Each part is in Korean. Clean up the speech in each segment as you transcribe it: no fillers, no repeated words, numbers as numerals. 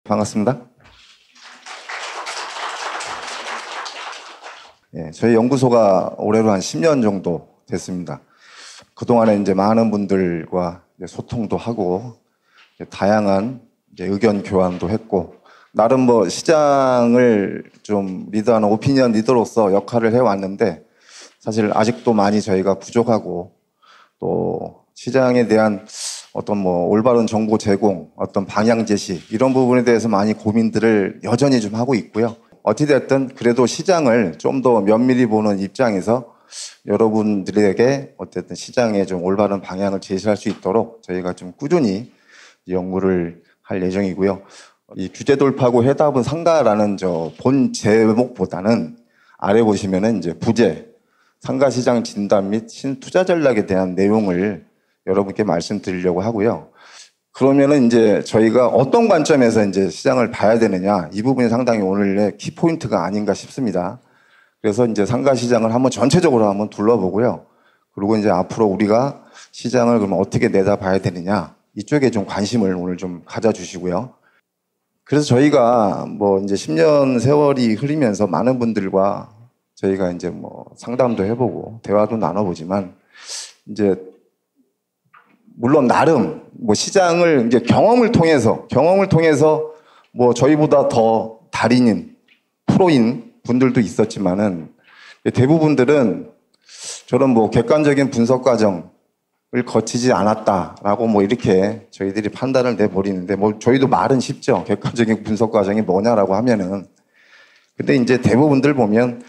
반갑습니다. 저희 연구소가 올해로 한 10년 정도 됐습니다. 그동안에 이제 많은 분들과 소통도 하고, 다양한 의견 교환도 했고, 나름 뭐 시장을 좀 리드하는 오피니언 리더로서 역할을 해왔는데, 사실 아직도 많이 저희가 부족하고, 또 시장에 대한 어떤 뭐 올바른 정보 제공, 어떤 방향 제시, 이런 부분에 대해서 많이 고민들을 여전히 좀 하고 있고요. 어찌됐든 그래도 시장을 좀 더 면밀히 보는 입장에서 여러분들에게 어쨌든 시장에 좀 올바른 방향을 제시할 수 있도록 저희가 좀 꾸준히 연구를 할 예정이고요. 이 규제 돌파구 해답은 상가라는 본 제목보다는 아래 보시면은 이제 부재, 상가 시장 진단 및 신투자 전략에 대한 내용을 여러분께 말씀드리려고 하고요. 그러면은 이제 저희가 어떤 관점에서 이제 시장을 봐야 되느냐, 이 부분이 상당히 오늘의 키포인트가 아닌가 싶습니다. 그래서 이제 상가 시장을 한번 전체적으로 한번 둘러보고요. 그리고 이제 앞으로 우리가 시장을 그러면 어떻게 내다봐야 되느냐, 이쪽에 좀 관심을 오늘 좀 가져주시고요. 그래서 저희가 뭐 이제 10년 세월이 흐르면서 많은 분들과 저희가 이제 뭐 상담도 해보고 대화도 나눠보지만, 이제 물론 나름 뭐 시장을 이제 경험을 통해서 뭐 저희보다 더 달인인 프로인 분들도 있었지만은, 대부분들은 저런 뭐 객관적인 분석 과정을 거치지 않았다라고 뭐 이렇게 저희들이 판단을 내버리는데, 뭐 저희도 말은 쉽죠. 객관적인 분석 과정이 뭐냐라고 하면은. 근데 이제 대부분들 보면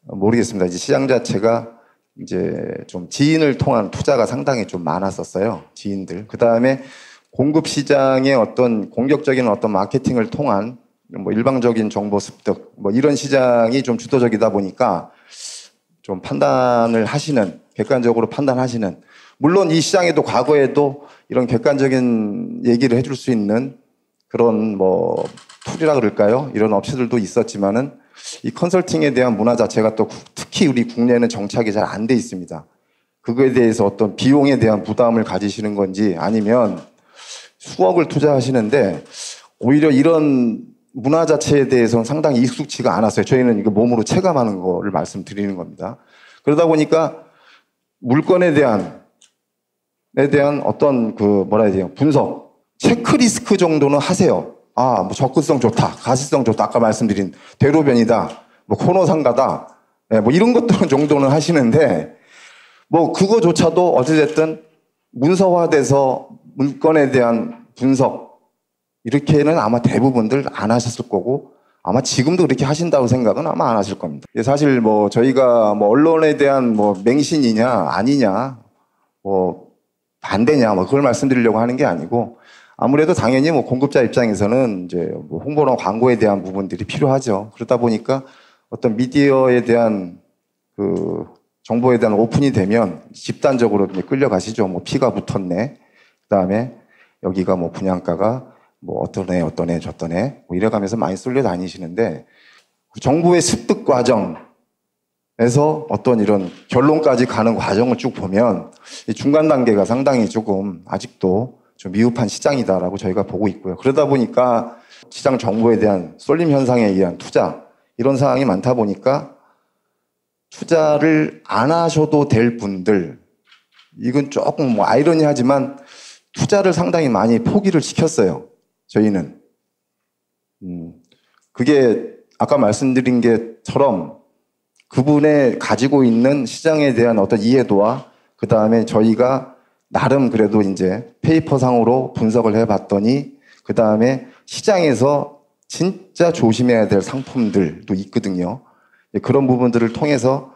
모르겠습니다. 이제 시장 자체가 이제 좀 지인을 통한 투자가 상당히 좀 많았었어요. 지인들. 그 다음에 공급 시장의 어떤 공격적인 어떤 마케팅을 통한 뭐 일방적인 정보 습득, 뭐 이런 시장이 좀 주도적이다 보니까 좀 판단을 하시는, 객관적으로 판단하시는, 물론 이 시장에도 과거에도 이런 객관적인 얘기를 해줄 수 있는 그런 뭐 툴이라 그럴까요? 이런 업체들도 있었지만은, 이 컨설팅에 대한 문화 자체가 또 특히 우리 국내에는 정착이 잘 안 돼 있습니다. 그거에 대해서 어떤 비용에 대한 부담을 가지시는 건지, 아니면 수억을 투자하시는데 오히려 이런 문화 자체에 대해서는 상당히 익숙치가 않았어요. 저희는 이거 몸으로 체감하는 거를 말씀드리는 겁니다. 그러다 보니까 물건에 대한 어떤 뭐라 해야 돼요? 분석, 체크리스크 정도는 하세요. 아, 뭐 접근성 좋다, 가시성 좋다, 아까 말씀드린 대로변이다, 뭐 코너 상가다, 뭐 이런 것들은 정도는 하시는데, 뭐 그거조차도 어찌됐든 문서화돼서 물건에 대한 분석, 이렇게는 아마 대부분들 안 하셨을 거고, 아마 지금도 그렇게 하신다고 생각은 아마 안 하실 겁니다. 사실 뭐 저희가 뭐 언론에 대한 뭐 맹신이냐 아니냐, 뭐 반대냐, 뭐 그걸 말씀드리려고 하는 게 아니고, 아무래도 당연히 뭐 공급자 입장에서는 이제 뭐 홍보나 광고에 대한 부분들이 필요하죠. 그러다 보니까 어떤 미디어에 대한 그 정보에 대한 오픈이 되면 집단적으로 끌려가시죠. 뭐 피가 붙었네, 그 다음에 여기가 뭐 분양가가 뭐 어떤 애 뭐 이래가면서 많이 쏠려 다니시는데, 정보의 습득 과정에서 어떤 이런 결론까지 가는 과정을 쭉 보면 이 중간 단계가 상당히 조금 아직도 좀 미흡한 시장이다라고 저희가 보고 있고요. 그러다 보니까 시장 정보에 대한 쏠림 현상에 의한 투자, 이런 상황이 많다 보니까 투자를 안 하셔도 될 분들, 이건 조금 뭐 아이러니하지만 투자를 상당히 많이 포기를 시켰어요. 저희는. 그게 아까 말씀드린 게처럼 그분의 가지고 있는 시장에 대한 어떤 이해도와, 그 다음에 저희가 나름 그래도 이제 페이퍼상으로 분석을 해봤더니, 그 다음에 시장에서 진짜 조심해야 될 상품들도 있거든요. 그런 부분들을 통해서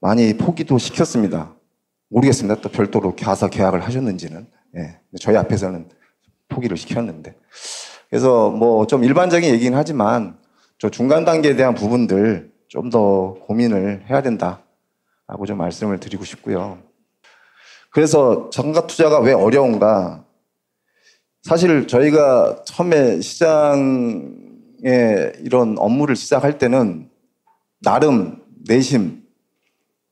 많이 포기도 시켰습니다. 모르겠습니다. 또 별도로 가서 계약을 하셨는지는. 저희 앞에서는 포기를 시켰는데. 그래서 뭐 좀 일반적인 얘기긴 하지만 저 중간 단계에 대한 부분들 좀 더 고민을 해야 된다라고 좀 말씀을 드리고 싶고요. 그래서 상가 투자가 왜 어려운가? 사실 저희가 처음에 시장에 이런 업무를 시작할 때는 나름 내심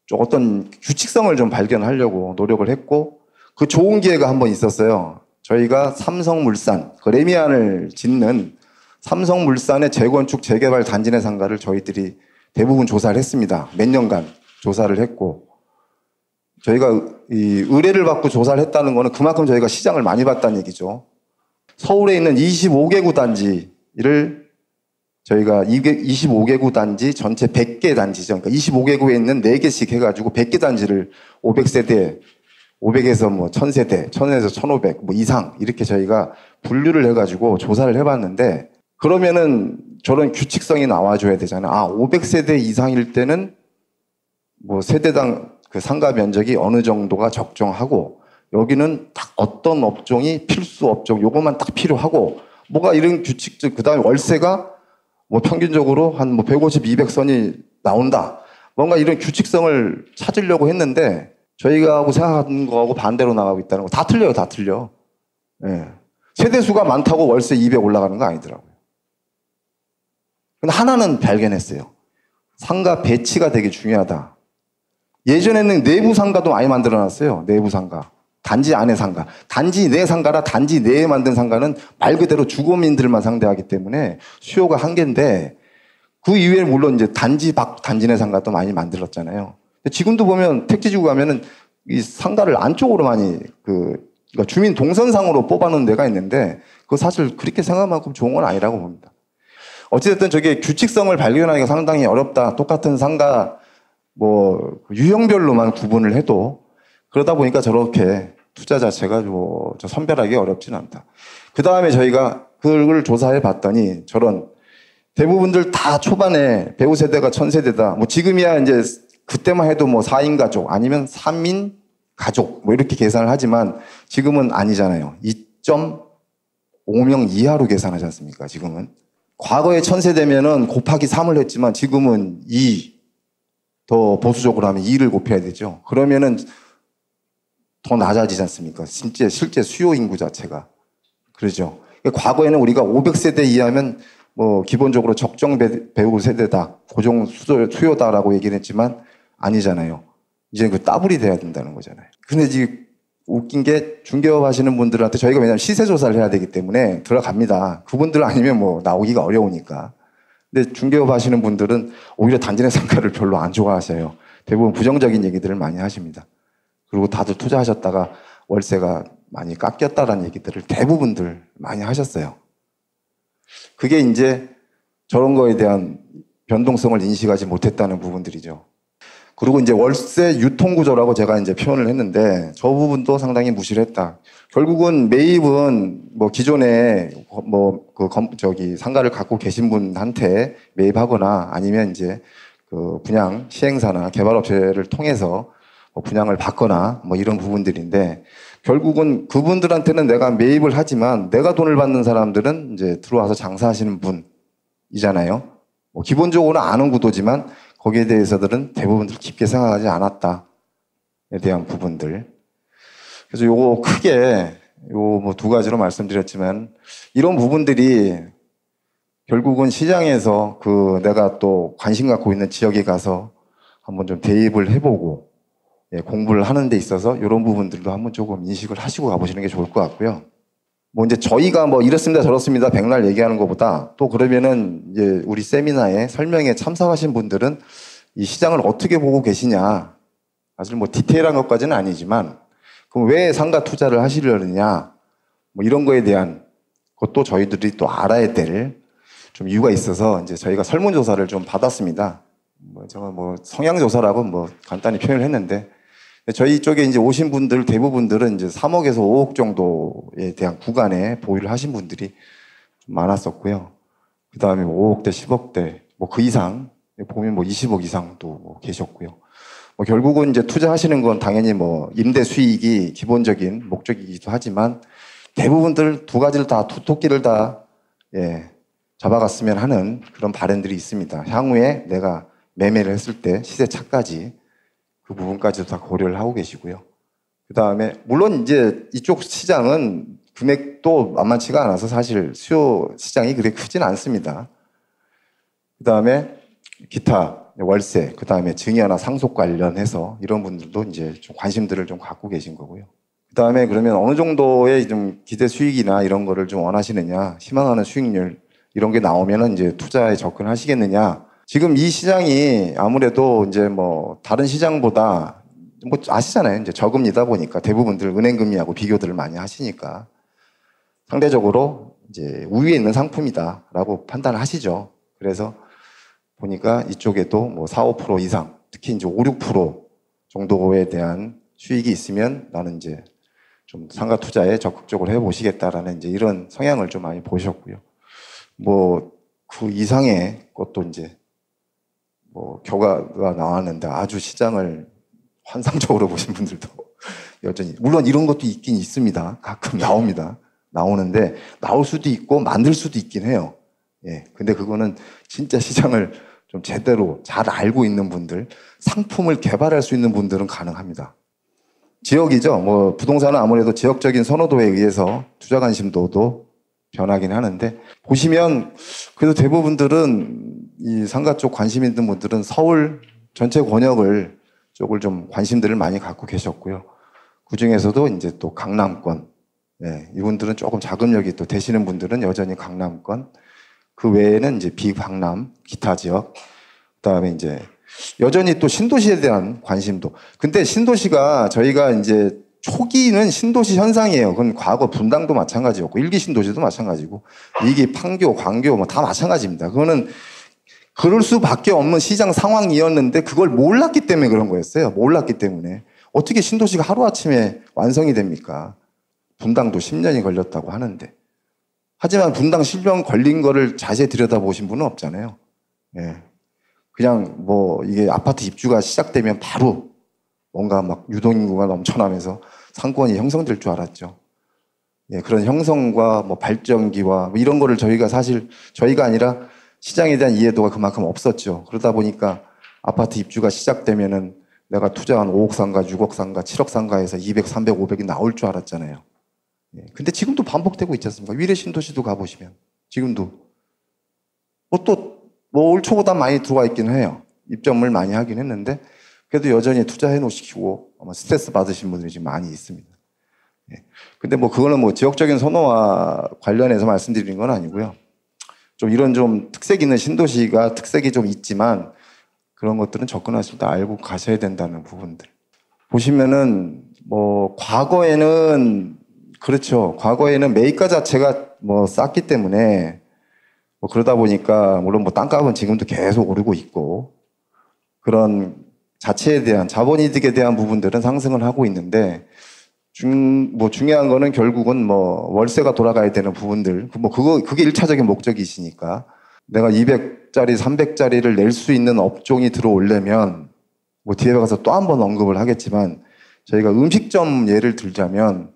좀 어떤 규칙성을 좀 발견하려고 노력을 했고, 그 좋은 기회가 한 번 있었어요. 저희가 삼성물산, 그 레미안을 짓는 삼성물산의 재건축, 재개발 단지 내 상가를 저희들이 대부분 조사를 했습니다. 몇 년간 조사를 했고, 저희가 이 의뢰를 받고 조사를 했다는 거는 그만큼 저희가 시장을 많이 봤다는 얘기죠. 서울에 있는 25개구 단지를 저희가 25개구 단지 전체 100개 단지죠. 그러니까 25개구에 있는 4개씩 해가지고 100개 단지를 500세대, 500에서 뭐 1000세대, 1000에서 1500 뭐 이상 이렇게 저희가 분류를 해가지고 조사를 해봤는데, 그러면은 저런 규칙성이 나와줘야 되잖아요. 아, 500세대 이상일 때는 뭐 세대당 그 상가 면적이 어느 정도가 적정하고, 여기는 딱 어떤 업종이 필수 업종, 요것만 딱 필요하고, 뭐가 이런 규칙적, 그 다음에 월세가 뭐 평균적으로 한 뭐 150, 200선이 나온다. 뭔가 이런 규칙성을 찾으려고 했는데, 저희가 하고 생각하는 거하고 반대로 나가고 있다는 거 다 틀려요, 다 틀려. 예. 세대수가 많다고 월세 200 올라가는 거 아니더라고요. 근데 하나는 발견했어요. 상가 배치가 되게 중요하다. 예전에는 내부 상가도 많이 만들어 놨어요. 내부 상가. 단지 안에 상가. 단지 내 상가라 단지 내에 만든 상가는 말 그대로 주거민들만 상대하기 때문에 수요가 한계인데, 그 이외에 물론 이제 단지 밖, 단지 내 상가도 많이 만들었잖아요. 지금도 보면 택지지구 가면은 이 상가를 안쪽으로 많이 그러니까 주민 동선상으로 뽑아놓은 데가 있는데, 그거 사실 그렇게 생각만큼 좋은 건 아니라고 봅니다. 어찌됐든 저게 규칙성을 발견하기가 상당히 어렵다. 똑같은 상가 뭐 유형별로만 구분을 해도 그러다 보니까 저렇게 투자 자체가 뭐 선별하기 어렵지는 않다. 그 다음에 저희가 그걸 조사해 봤더니 저런 대부분들 다 초반에 배우 세대가 1000세대다. 뭐 지금이야 이제 그때만 해도 뭐 4인 가족 아니면 3인 가족 뭐 이렇게 계산을 하지만 지금은 아니잖아요. 2.5명 이하로 계산하지 않습니까? 지금은. 과거에 1000세대면은 곱하기 3을 했지만 지금은 2, 더 보수적으로 하면 2를 곱해야 되죠. 그러면은 더 낮아지지 않습니까? 실제 수요 인구 자체가. 그러죠. 과거에는 우리가 500세대 이하면 뭐 기본적으로 적정 배우 세대다, 고정 수요다라고 얘기를 했지만 아니잖아요. 이제 그 더블이 돼야 된다는 거잖아요. 근데 지금 웃긴 게 중개업 하시는 분들한테 저희가 왜냐하면 시세 조사를 해야 되기 때문에 들어갑니다. 그분들 아니면 뭐 나오기가 어려우니까. 근데 중개업 하시는 분들은 오히려 단지 내 상가를 별로 안 좋아하셔요. 대부분 부정적인 얘기들을 많이 하십니다. 그리고 다들 투자하셨다가 월세가 많이 깎였다라는 얘기들을 대부분들 많이 하셨어요. 그게 이제 저런 거에 대한 변동성을 인식하지 못했다는 부분들이죠. 그리고 이제 월세 유통구조라고 제가 이제 표현을 했는데 저 부분도 상당히 무시를 했다. 결국은 매입은 뭐 기존에 상가를 갖고 계신 분한테 매입하거나 아니면 이제 그 분양 시행사나 개발업체를 통해서 뭐 분양을 받거나 뭐 이런 부분들인데, 결국은 그분들한테는 내가 매입을 하지만 내가 돈을 받는 사람들은 이제 들어와서 장사하시는 분이잖아요. 뭐 기본적으로 아는 구도지만 거기에 대해서들은 대부분들 깊게 생각하지 않았다에 대한 부분들. 그래서 요거 크게 뭐 2가지로 말씀드렸지만, 이런 부분들이 결국은 시장에서 내가 또 관심 갖고 있는 지역에 가서 한번 좀 대입을 해보고 공부를 하는 데 있어서 이런 부분들도 한번 조금 인식을 하시고 가보시는 게 좋을 것 같고요. 뭐 이제 저희가 뭐 이렇습니다 저렇습니다 백날 얘기하는 것보다, 또 그러면은 이제 우리 세미나에 설명에 참석하신 분들은 이 시장을 어떻게 보고 계시냐, 사실 뭐 디테일한 것까지는 아니지만 그럼 왜 상가 투자를 하시려느냐, 뭐 이런 거에 대한 것도 저희들이 또 알아야 될 좀 이유가 있어서 이제 저희가 설문조사를 좀 받았습니다. 제가 뭐 성향조사라고 뭐 간단히 표현을 했는데, 저희 쪽에 이제 오신 분들 대부분들은 이제 3억에서 5억 정도에 대한 구간에 보유를 하신 분들이 좀 많았었고요. 그 다음에 뭐 5억대, 10억대, 뭐 그 이상, 보면 뭐 20억 이상도 뭐 계셨고요. 뭐 결국은 이제 투자하시는 건 당연히 뭐 임대 수익이 기본적인 목적이기도 하지만 대부분들 2가지를 다, 토끼를 다, 잡아갔으면 하는 그런 바람들이 있습니다. 향후에 내가 매매를 했을 때 시세 차까지 그 부분까지도 다 고려를 하고 계시고요. 그 다음에 물론 이제 이쪽 시장은 금액도 만만치가 않아서 사실 수요 시장이 그렇게 크진 않습니다. 그 다음에 기타 월세, 그 다음에 증여나 상속 관련해서 이런 분들도 이제 좀 관심들을 좀 갖고 계신 거고요. 그 다음에 그러면 어느 정도의 좀 기대 수익이나 이런 거를 좀 원하시느냐, 희망하는 수익률, 이런 게 나오면은 이제 투자에 접근하시겠느냐. 지금 이 시장이 아무래도 이제 뭐 다른 시장보다 뭐 아시잖아요. 이제 저금리다 보니까 대부분들 은행금리하고 비교들을 많이 하시니까 상대적으로 이제 우위에 있는 상품이다라고 판단을 하시죠. 그래서 보니까 이쪽에도 뭐 4, 5% 이상, 특히 이제 5, 6% 정도에 대한 수익이 있으면 나는 이제 좀 상가 투자에 적극적으로 해보시겠다라는 이제 이런 성향을 좀 많이 보셨고요. 뭐 그 이상의 것도 이제 뭐 결과가 나왔는데 아주 시장을 환상적으로 보신 분들도 여전히 물론 이런 것도 있긴 있습니다. 가끔 나옵니다. 나오는데 나올 수도 있고 만들 수도 있긴 해요. 예. 근데 그거는 진짜 시장을 좀 제대로 잘 알고 있는 분들, 상품을 개발할 수 있는 분들은 가능합니다. 지역이죠. 뭐 부동산은 아무래도 지역적인 선호도에 의해서 투자 관심도도 변하긴 하는데 보시면 그래도 대부분들은 이 상가 쪽 관심 있는 분들은 서울 전체 권역을 쪽을 좀 관심들을 많이 갖고 계셨고요. 그 중에서도 이제 또 강남권, 예, 이분들은 조금 자금력이 또 되시는 분들은 여전히 강남권, 그 외에는 이제 비강남, 기타 지역, 그다음에 이제 여전히 또 신도시에 대한 관심도. 근데 신도시가 저희가 이제 초기는 신도시 현상이에요. 그건 과거 분당도 마찬가지였고, 1기 신도시도 마찬가지고, 2기 판교, 광교 뭐 다 마찬가지입니다. 그거는 그럴 수밖에 없는 시장 상황이었는데 그걸 몰랐기 때문에 그런 거였어요. 몰랐기 때문에. 어떻게 신도시가 하루아침에 완성이 됩니까? 분당도 10년이 걸렸다고 하는데. 하지만 분당 10년 걸린 거를 자세히 들여다보신 분은 없잖아요. 예. 그냥 뭐 이게 아파트 입주가 시작되면 바로 뭔가 막 유동인구가 넘쳐나면서 상권이 형성될 줄 알았죠. 예, 그런 형성과 뭐 발전기와 뭐 이런 거를 저희가 사실 저희가 아니라 시장에 대한 이해도가 그만큼 없었죠. 그러다 보니까 아파트 입주가 시작되면은 내가 투자한 5억 상가, 6억 상가, 7억 상가에서 200, 300, 500이 나올 줄 알았잖아요. 예, 근데 지금도 반복되고 있지 않습니까? 위례 신도시도 가보시면 지금도 뭐 올 초보다 많이 들어와 있기는 해요. 입점을 많이 하긴 했는데 그래도 여전히 투자해 놓으시고 아마 스트레스 받으신 분들이 지금 많이 있습니다. 예. 근데 뭐 그거는 뭐 지역적인 선호와 관련해서 말씀드리는 건 아니고요. 좀 이런 좀 특색 있는 신도시가 특색이 좀 있지만 그런 것들은 접근하실 때 알고 가셔야 된다는 부분들. 보시면은 뭐 과거에는 그렇죠. 과거에는 매입가 자체가 뭐 쌌기 때문에 뭐 그러다 보니까 물론 뭐 땅값은 지금도 계속 오르고 있고 그런 자체에 대한 자본이득에 대한 부분들은 상승을 하고 있는데 중요한 거는 결국은 뭐 월세가 돌아가야 되는 부분들 그게 1차적인 목적이시니까 내가 200짜리 300짜리를 낼 수 있는 업종이 들어오려면 뭐 뒤에 가서 또 한 번 언급을 하겠지만 저희가 음식점 예를 들자면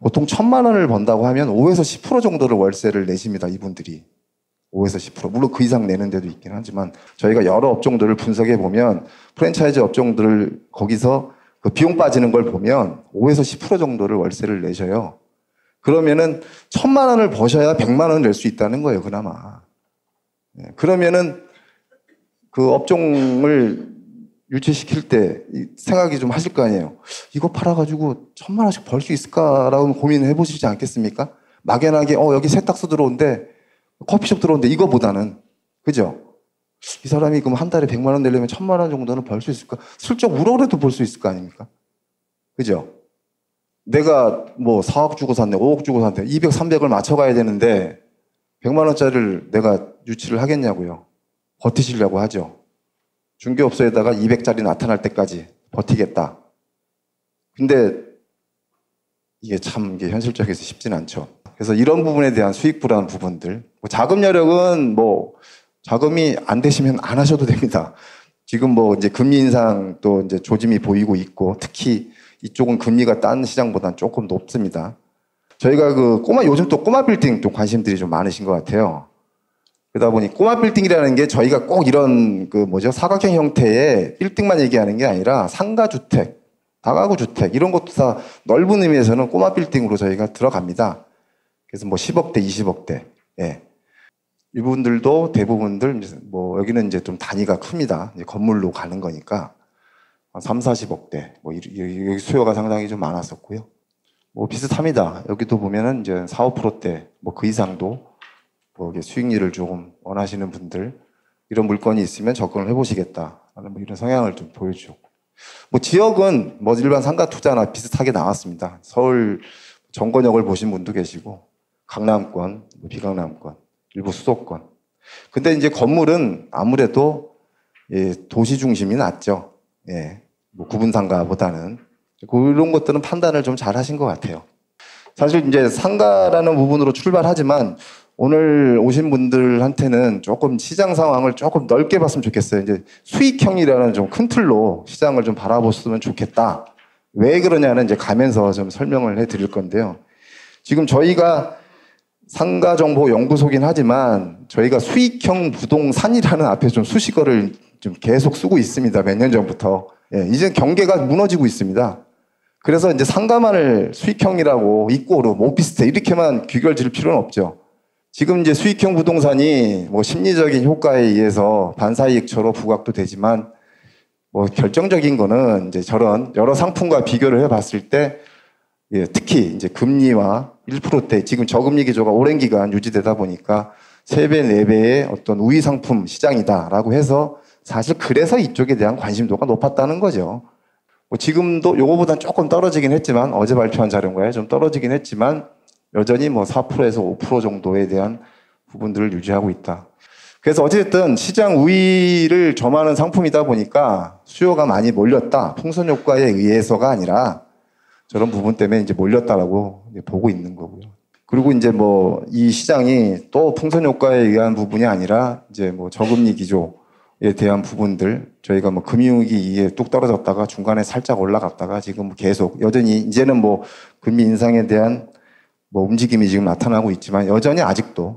보통 1,000만 원을 번다고 하면 5에서 10% 정도를 월세를 내십니다. 이분들이 5에서 10%. 물론 그 이상 내는 데도 있긴 하지만 저희가 여러 업종들을 분석해 보면 프랜차이즈 업종들을 거기서 그 비용 빠지는 걸 보면 5에서 10% 정도를 월세를 내셔요. 그러면은 1,000만 원을 버셔야 100만 원을 낼 수 있다는 거예요, 그나마. 그러면은 그 업종을 유치시킬 때 생각이 좀 하실 거 아니에요. 이거 팔아가지고 1,000만 원씩 벌 수 있을까라고 고민을 해보시지 않겠습니까? 막연하게 여기 세탁소 들어온대 커피숍 들어온대 이거보다는 그죠? 이 사람이 그럼 한 달에 100만 원 내려면 1,000만 원 정도는 벌 수 있을까? 슬쩍 우럭이라도 벌 수 있을 거 아닙니까? 그죠? 내가 뭐 4억 주고 샀네, 5억 주고 샀네, 200, 300을 맞춰가야 되는데 100만 원짜리를 내가 유치를 하겠냐고요. 버티시려고 하죠. 중개업소에다가 200짜리 나타날 때까지 버티겠다. 근데 이게 참 이게 현실적에서 쉽진 않죠. 그래서 이런 부분에 대한 수익 불안 부분들. 자금 여력은 뭐 자금이 안 되시면 안 하셔도 됩니다. 지금 뭐 이제 금리 인상 또 이제 조짐이 보이고 있고 특히 이쪽은 금리가 딴 시장보다는 조금 높습니다. 저희가 요즘 또 꼬마 빌딩 또 관심들이 좀 많으신 것 같아요. 그러다 보니 꼬마 빌딩이라는 게 저희가 꼭 이런 사각형 형태의 빌딩만 얘기하는 게 아니라 상가주택, 다가구 주택 이런 것도 다 넓은 의미에서는 꼬마 빌딩으로 저희가 들어갑니다. 그래서 뭐 10억대, 20억대. 예. 이분들도 대부분들 뭐 여기는 이제 좀 단위가 큽니다. 이제 건물로 가는 거니까 한 3, 40억대. 뭐 여기 수요가 상당히 좀 많았었고요. 뭐 비슷합니다. 여기도 보면은 이제 4, 5%대 뭐 그 이상도 뭐 이게 수익률을 조금 원하시는 분들 이런 물건이 있으면 접근을 해보시겠다라는 뭐 이런 성향을 좀 보여주고 뭐 지역은 뭐 일반 상가 투자나 비슷하게 나왔습니다. 서울 정권역을 보신 분도 계시고 강남권, 뭐 비강남권, 일부 수도권. 근데 이제 건물은 아무래도 예, 도시 중심이 낫죠. 예, 뭐 구분 상가보다는 그런 것들은 판단을 좀 잘 하신 것 같아요. 사실 이제 상가라는 부분으로 출발하지만 오늘 오신 분들한테는 조금 시장 상황을 조금 넓게 봤으면 좋겠어요. 이제 수익형이라는 좀 큰 틀로 시장을 좀 바라봤으면 좋겠다. 왜 그러냐는 이제 가면서 좀 설명을 해 드릴 건데요. 지금 저희가 상가정보연구소긴 하지만 저희가 수익형 부동산이라는 앞에 좀 수식어를 좀 계속 쓰고 있습니다. 몇 년 전부터. 예, 이제 경계가 무너지고 있습니다. 그래서 이제 상가만을 수익형이라고 이꼬르, 뭐 오피스텔 이렇게만 귀결 지을 필요는 없죠. 지금 이제 수익형 부동산이 뭐 심리적인 효과에 의해서 반사이익처로 부각도 되지만 뭐 결정적인 거는 이제 저런 여러 상품과 비교를 해봤을 때 예, 특히 이제 금리와 1%대 지금 저금리 기조가 오랜 기간 유지되다 보니까 3배, 4배의 어떤 우위 상품 시장이다라고 해서 사실 그래서 이쪽에 대한 관심도가 높았다는 거죠. 뭐 지금도 요거보단 조금 떨어지긴 했지만 어제 발표한 자료인가요? 좀 떨어지긴 했지만 여전히 뭐 4%에서 5% 정도에 대한 부분들을 유지하고 있다. 그래서 어쨌든 시장 우위를 점하는 상품이다 보니까 수요가 많이 몰렸다. 풍선 효과에 의해서가 아니라 저런 부분 때문에 이제 몰렸다라고 보고 있는 거고요. 그리고 이제 뭐 이 시장이 또 풍선 효과에 의한 부분이 아니라 이제 뭐 저금리 기조에 대한 부분들 저희가 뭐 금융위기에 뚝 떨어졌다가 중간에 살짝 올라갔다가 지금 계속 여전히 이제는 뭐 금리 인상에 대한 뭐 움직임이 지금 나타나고 있지만 여전히 아직도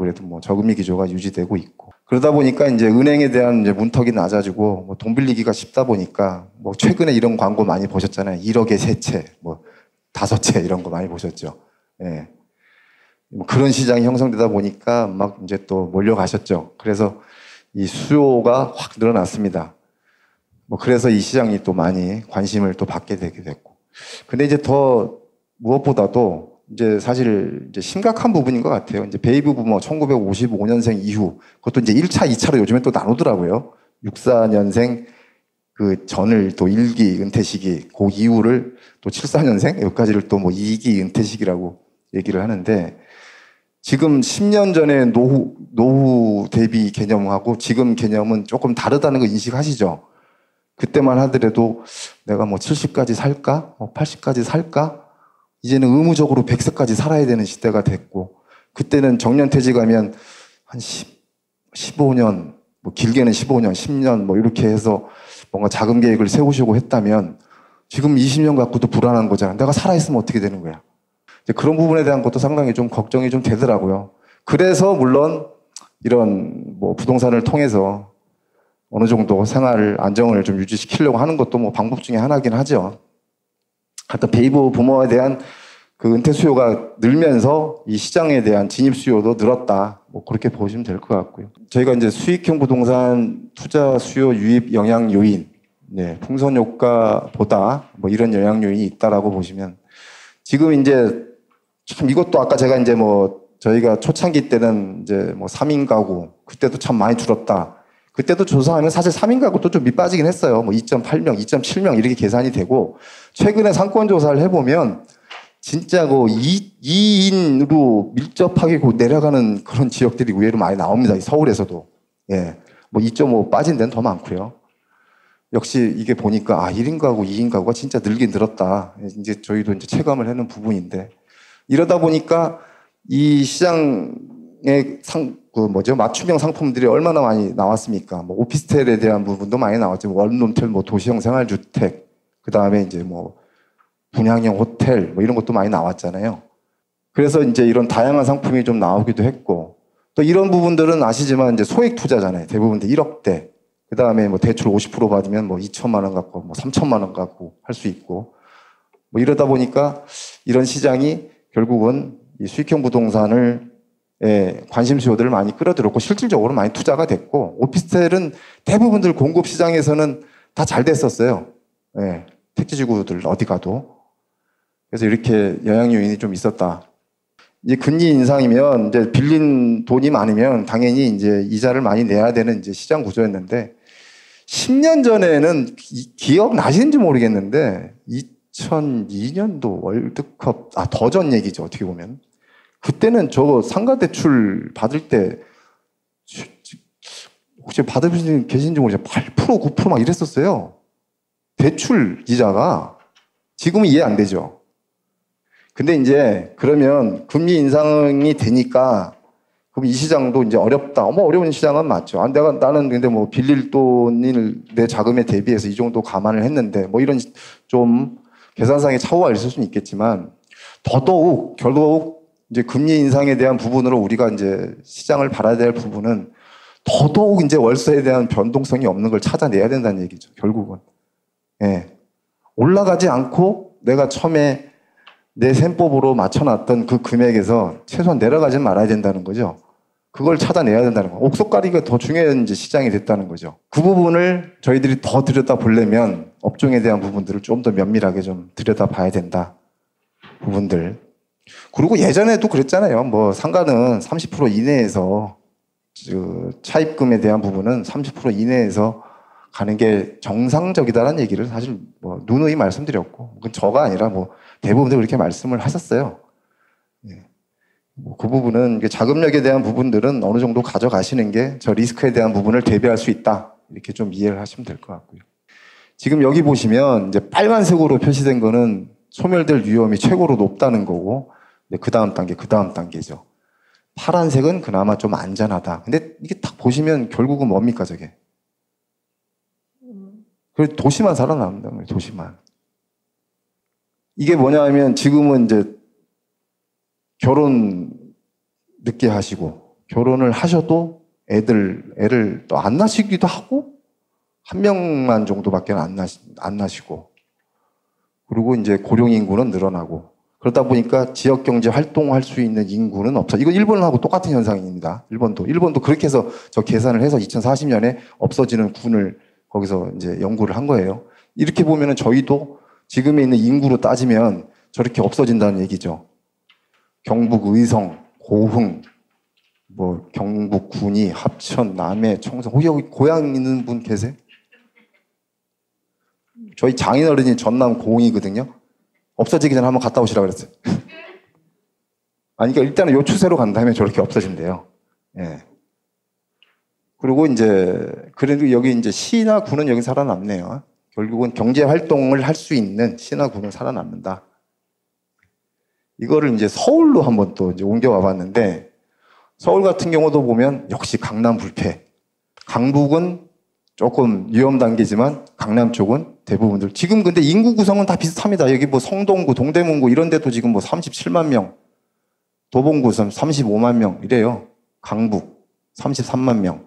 그래도 뭐 저금리 기조가 유지되고 있고 그러다 보니까 이제 은행에 대한 이제 문턱이 낮아지고 뭐 돈 빌리기가 쉽다 보니까 뭐 최근에 이런 광고 많이 보셨잖아요. 1억에 3채, 뭐 5채 이런 거 많이 보셨죠. 예. 뭐 그런 시장이 형성되다 보니까 막 이제 또 몰려가셨죠. 그래서 이 수요가 확 늘어났습니다. 뭐 그래서 이 시장이 또 많이 관심을 또 받게 되게 됐고. 근데 이제 더 무엇보다도 이제 사실 이제 심각한 부분인 것 같아요. 이제 베이비 부머 1955년생 이후 그것도 이제 1차, 2차로 요즘에 또 나누더라고요. 64년생 그 전을 또 1기 은퇴 시기, 그 이후를 또 74년생 여기까지를 또 뭐 2기 은퇴 시기라고 얘기를 하는데 지금 10년 전에 노후 대비 개념하고 지금 개념은 조금 다르다는 거 인식하시죠? 그때만 하더라도 내가 뭐 70까지 살까? 80까지 살까? 이제는 의무적으로 100세까지 살아야 되는 시대가 됐고 그때는 정년퇴직하면 한 15년, 뭐 길게는 15년, 10년 뭐 이렇게 해서 뭔가 자금 계획을 세우시고 했다면 지금 20년 갖고도 불안한 거잖아. 내가 살아있으면 어떻게 되는 거야? 그런 부분에 대한 것도 상당히 좀 걱정이 좀 되더라고요. 그래서 물론 이런 뭐 부동산을 통해서 어느 정도 생활 안정을 좀 유지시키려고 하는 것도 뭐 방법 중에 하나긴 하죠. 하여튼 베이비 부머에 대한 그 은퇴 수요가 늘면서 이 시장에 대한 진입 수요도 늘었다. 뭐 그렇게 보시면 될 것 같고요. 저희가 이제 수익형 부동산 투자 수요 유입 영향 요인, 네, 풍선 효과보다 뭐 이런 영향 요인이 있다라고 보시면 지금 이제 참 이것도 아까 제가 이제 뭐 저희가 초창기 때는 이제 뭐 3인 가구 그때도 참 많이 줄었다. 그때도 조사하면 사실 3인 가구도 좀 밑빠지긴 했어요. 뭐 2.8명, 2.7명 이렇게 계산이 되고 최근에 상권 조사를 해보면 진짜 그 2인으로 밀접하게 내려가는 그런 지역들이 의외로 많이 나옵니다. 서울에서도. 예. 뭐 2.5 빠진 데는 더 많고요. 역시 이게 보니까 1인 가구, 2인 가구가 진짜 늘긴 늘었다. 이제 저희도 이제 체감을 하는 부분인데 이러다 보니까 이 시장의 맞춤형 상품들이 얼마나 많이 나왔습니까? 뭐 오피스텔에 대한 부분도 많이 나왔죠. 원룸텔, 뭐 도시형 생활주택, 그 다음에 이제 뭐 분양형 호텔, 뭐 이런 것도 많이 나왔잖아요. 그래서 이제 이런 다양한 상품이 좀 나오기도 했고, 또 이런 부분들은 아시지만 이제 소액 투자잖아요. 대부분 1억대. 그 다음에 뭐 대출 50% 받으면 뭐 2천만 원 갖고, 뭐 3천만 원 갖고 할 수 있고, 뭐 이러다 보니까 이런 시장이 결국은 이 수익형 부동산을 관심 수요들을 많이 끌어들였고 실질적으로 많이 투자가 됐고 오피스텔은 대부분들 공급 시장에서는 다 잘 됐었어요. 예, 택지지구들 어디 가도. 그래서 이렇게 영향 요인이 좀 있었다. 이제 금리 인상이면 이제 빌린 돈이 많으면 당연히 이제 이자를 많이 내야 되는 이제 시장 구조였는데 10년 전에는 기억나시는지 모르겠는데 2002년도 월드컵 더 전 얘기죠. 어떻게 보면 그때는 저 상가 대출 받을 때 혹시 받으신 분 계신지 모르겠어요. 8% 9% 막 이랬었어요. 대출 이자가 지금은 이해 안 되죠. 근데 이제 그러면 금리 인상이 되니까 그럼 이 시장도 이제 어렵다. 어려운 시장은 맞죠. 나는 근데 뭐 빌릴 돈을 내 자금에 대비해서 이 정도 감안을 했는데 뭐 이런 좀 계산상의 차후가 있을 수는 있겠지만 더더욱 결국 이제 금리 인상에 대한 부분으로 우리가 이제 시장을 바라야 될 부분은 더더욱 이제 월세에 대한 변동성이 없는 걸 찾아내야 된다는 얘기죠. 결국은. 예. 올라가지 않고 내가 처음에 내 셈법으로 맞춰놨던 그 금액에서 최소한 내려가지 말아야 된다는 거죠. 그걸 찾아내야 된다는 거. 옥석가리가 더 중요한 이제 시장이 됐다는 거죠. 그 부분을 저희들이 더 들여다보려면 업종에 대한 부분들을 좀 더 면밀하게 좀 들여다봐야 된다. 부분들. 그리고 예전에도 그랬잖아요. 뭐 상가는 30% 이내에서 차입금에 대한 부분은 30% 이내에서 가는 게 정상적이다라는 얘기를 사실 뭐 누누이 말씀드렸고, 그건 저가 아니라 뭐 대부분들 그렇게 말씀을 하셨어요. 예. 그 부분은 자금력에 대한 부분들은 어느 정도 가져가시는 게 저 리스크에 대한 부분을 대비할 수 있다. 이렇게 좀 이해를 하시면 될 것 같고요. 지금 여기 보시면 이제 빨간색으로 표시된 거는 소멸될 위험이 최고로 높다는 거고, 그 다음 단계죠. 파란색은 그나마 좀 안전하다. 근데 이게 딱 보시면 결국은 뭡니까, 저게? 그 도시만 살아남는다는 거예요, 도시만. 이게 뭐냐 하면 지금은 이제 결혼 늦게 하시고, 결혼을 하셔도 애를 또 안 낳으시기도 하고, 한 명만 정도밖에 안 낳으시고, 그리고 이제 고령 인구는 늘어나고, 그러다 보니까 지역 경제 활동할 수 있는 인구는 없어. 이건 일본하고 똑같은 현상입니다. 일본도 그렇게 해서 저 계산을 해서 2040년에 없어지는 군을 거기서 이제 연구를 한 거예요. 이렇게 보면은 저희도 지금에 있는 인구로 따지면 저렇게 없어진다는 얘기죠. 경북 의성, 고흥, 뭐 경북 군위, 합천, 남해, 청송. 혹시 여기 고향 있는 분 계세요? 저희 장인어른이 전남 고흥이거든요. 없어지기 전에 한번 갔다 오시라고 그랬어요. 아니, 그러니까 일단은 요 추세로 간다면 저렇게 없어진대요. 예. 그리고 이제, 그래도 여기 이제 시나 구는 여기 살아남네요. 결국은 경제 활동을 할 수 있는 시나 구는 살아남는다. 이거를 이제 서울로 한번 또 이제 옮겨와 봤는데, 서울 같은 경우도 보면 역시 강남 불패. 강북은 조금 위험 단계지만 강남 쪽은 대부분들. 지금 근데 인구 구성은 다 비슷합니다. 여기 뭐 성동구, 동대문구 이런 데도 지금 뭐 37만 명, 도봉구 35만 명 이래요. 강북 33만 명.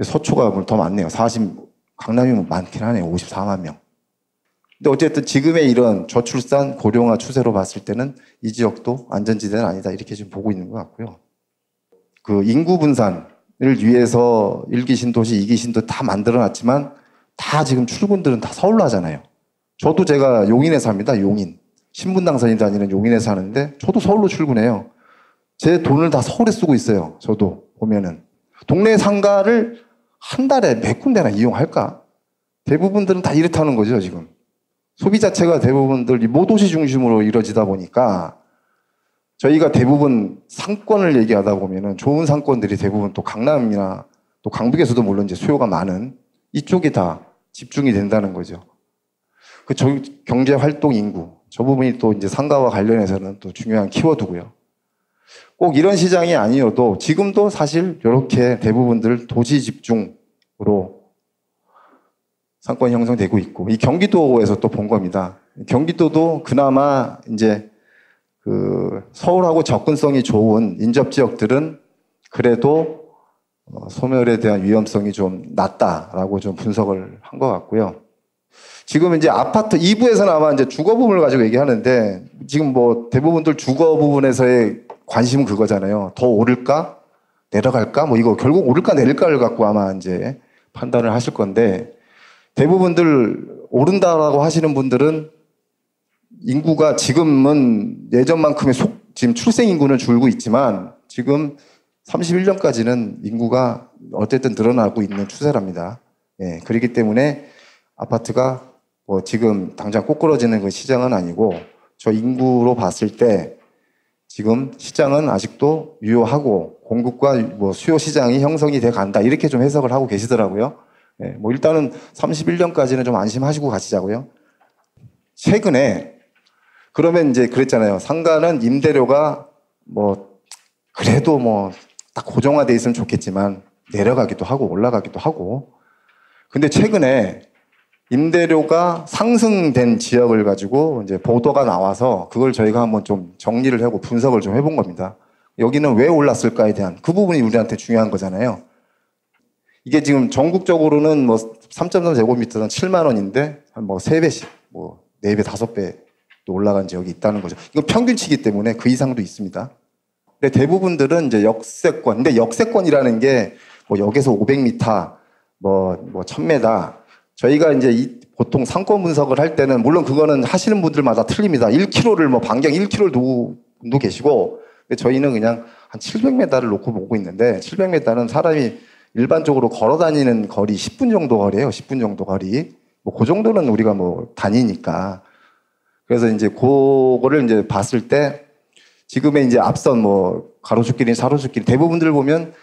서초가 더 많네요. 강남이 많긴 하네요. 54만 명. 근데 어쨌든 지금의 이런 저출산 고령화 추세로 봤을 때는 이 지역도 안전지대는 아니다. 이렇게 지금 보고 있는 것 같고요. 그 인구 분산을 위해서 1기 신도시, 2기 신도 다 만들어 놨지만 다 지금 출근들은 다 서울로 하잖아요. 저도 제가 용인에 삽니다. 용인. 신분당선이 다니는 용인에 사는데 저도 서울로 출근해요. 제 돈을 다 서울에 쓰고 있어요. 저도 보면은. 동네 상가를 한 달에 몇 군데나 이용할까? 대부분들은 다 이렇다는 거죠, 지금. 소비 자체가 대부분들 모도시 중심으로 이루어지다 보니까 저희가 대부분 상권을 얘기하다 보면은 좋은 상권들이 대부분 또 강남이나 또 강북에서도 물론 이제 수요가 많은 이쪽이 다 집중이 된다는 거죠. 경제 활동 인구. 저 부분이 또 이제 상가와 관련해서는 또 중요한 키워드고요. 꼭 이런 시장이 아니어도 지금도 사실 이렇게 대부분들 도시 집중으로 상권이 형성되고 있고, 이 경기도에서 또 본 겁니다. 경기도도 그나마 이제 서울하고 접근성이 좋은 인접 지역들은 그래도 소멸에 대한 위험성이 좀 낮다라고 좀 분석을 한 것 같고요. 지금 이제 아파트 2부에서는 아마 이제 주거 부분을 가지고 얘기하는데, 지금 뭐 대부분들 주거 부분에서의 관심은 그거잖아요. 더 오를까? 내려갈까? 뭐 이거 결국 오를까 내릴까를 갖고 아마 이제 판단을 하실 건데, 대부분들 오른다라고 하시는 분들은 인구가 지금은 예전만큼의 지금 출생 인구는 줄고 있지만 지금 31년까지는 인구가 어쨌든 늘어나고 있는 추세랍니다. 예, 그렇기 때문에 아파트가 뭐 지금 당장 꼬꾸러지는 그 시장은 아니고 저 인구로 봤을 때 지금 시장은 아직도 유효하고 공급과 뭐 수요 시장이 형성이 돼 간다. 이렇게 좀 해석을 하고 계시더라고요. 예, 뭐 일단은 31년까지는 좀 안심하시고 가시자고요. 최근에 그러면 이제 그랬잖아요. 상가는 임대료가 뭐 그래도 뭐 딱 고정화돼 있으면 좋겠지만 내려가기도 하고 올라가기도 하고. 근데 최근에 임대료가 상승된 지역을 가지고 이제 보도가 나와서 그걸 저희가 한번 좀 정리를 하고 분석을 좀 해본 겁니다. 여기는 왜 올랐을까에 대한 그 부분이 우리한테 중요한 거잖아요. 이게 지금 전국적으로는 뭐 3.3제곱미터는 7만 원인데 한 뭐 3배씩, 뭐 4배, 5배 올라간 지역이 있다는 거죠. 이건 평균치기 때문에 그 이상도 있습니다. 근데 대부분들은 이제 역세권. 근데 역세권이라는 게 뭐 역에서 500m, 뭐 1000m. 저희가 이제 보통 상권 분석을 할 때는 물론 그거는 하시는 분들마다 틀립니다. 1km를 뭐 반경 1km를 두고 분도 계시고, 근데 저희는 그냥 한 700m를 놓고 보고 있는데 700m는 사람이 일반적으로 걸어 다니는 거리 10분 정도 거리예요. 10분 정도 거리. 뭐 그 정도는 우리가 뭐 다니니까. 그래서 이제 그거를 이제 봤을 때 지금의 이제 앞선 뭐 가로수길이 사로수길 대부분들 보면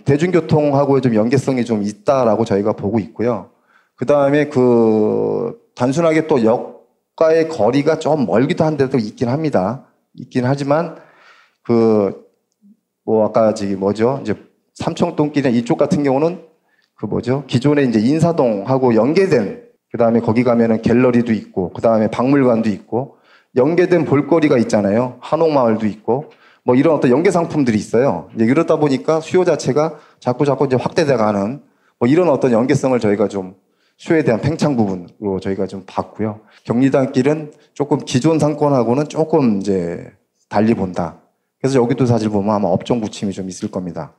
대중교통하고 좀 연계성이 좀 있다라고 저희가 보고 있고요. 그 다음에 그 단순하게 또 역과의 거리가 좀 멀기도 한데도 있긴 합니다. 있긴 하지만 그 뭐 아까 저기 뭐죠? 이제 삼청동길이나 이쪽 같은 경우는 그 뭐죠? 기존에 이제 인사동하고 연계된 그 다음에 거기 가면은 갤러리도 있고 그 다음에 박물관도 있고 연계된 볼거리가 있잖아요. 한옥마을도 있고 뭐 이런 어떤 연계 상품들이 있어요. 이제 이러다 보니까 수요 자체가 자꾸 이제 확대돼가는 뭐 이런 어떤 연계성을 저희가 좀 수요에 대한 팽창 부분으로 저희가 좀 봤고요. 경리단길은 조금 기존 상권하고는 조금 이제 달리 본다. 그래서 여기도 사실 보면 아마 업종 부침이 좀 있을 겁니다.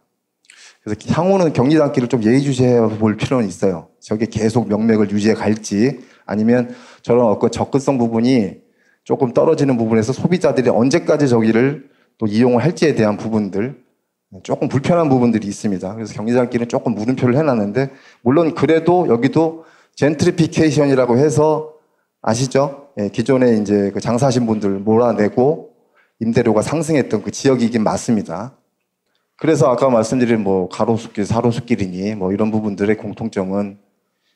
그래서 향후는 경리단길을 좀 예의주시해 볼 필요는 있어요. 저게 계속 명맥을 유지해 갈지 아니면 저런 어떤 접근성 부분이 조금 떨어지는 부분에서 소비자들이 언제까지 저기를 또 이용을 할지에 대한 부분들 조금 불편한 부분들이 있습니다. 그래서 경리단길은 조금 물음표를 해놨는데 물론 그래도 여기도 젠트리피케이션이라고 해서 아시죠? 예, 기존에 이제 그 장사하신 분들 몰아내고 임대료가 상승했던 그 지역이긴 맞습니다. 그래서 아까 말씀드린 뭐 가로수길, 사로수길이니 뭐 이런 부분들의 공통점은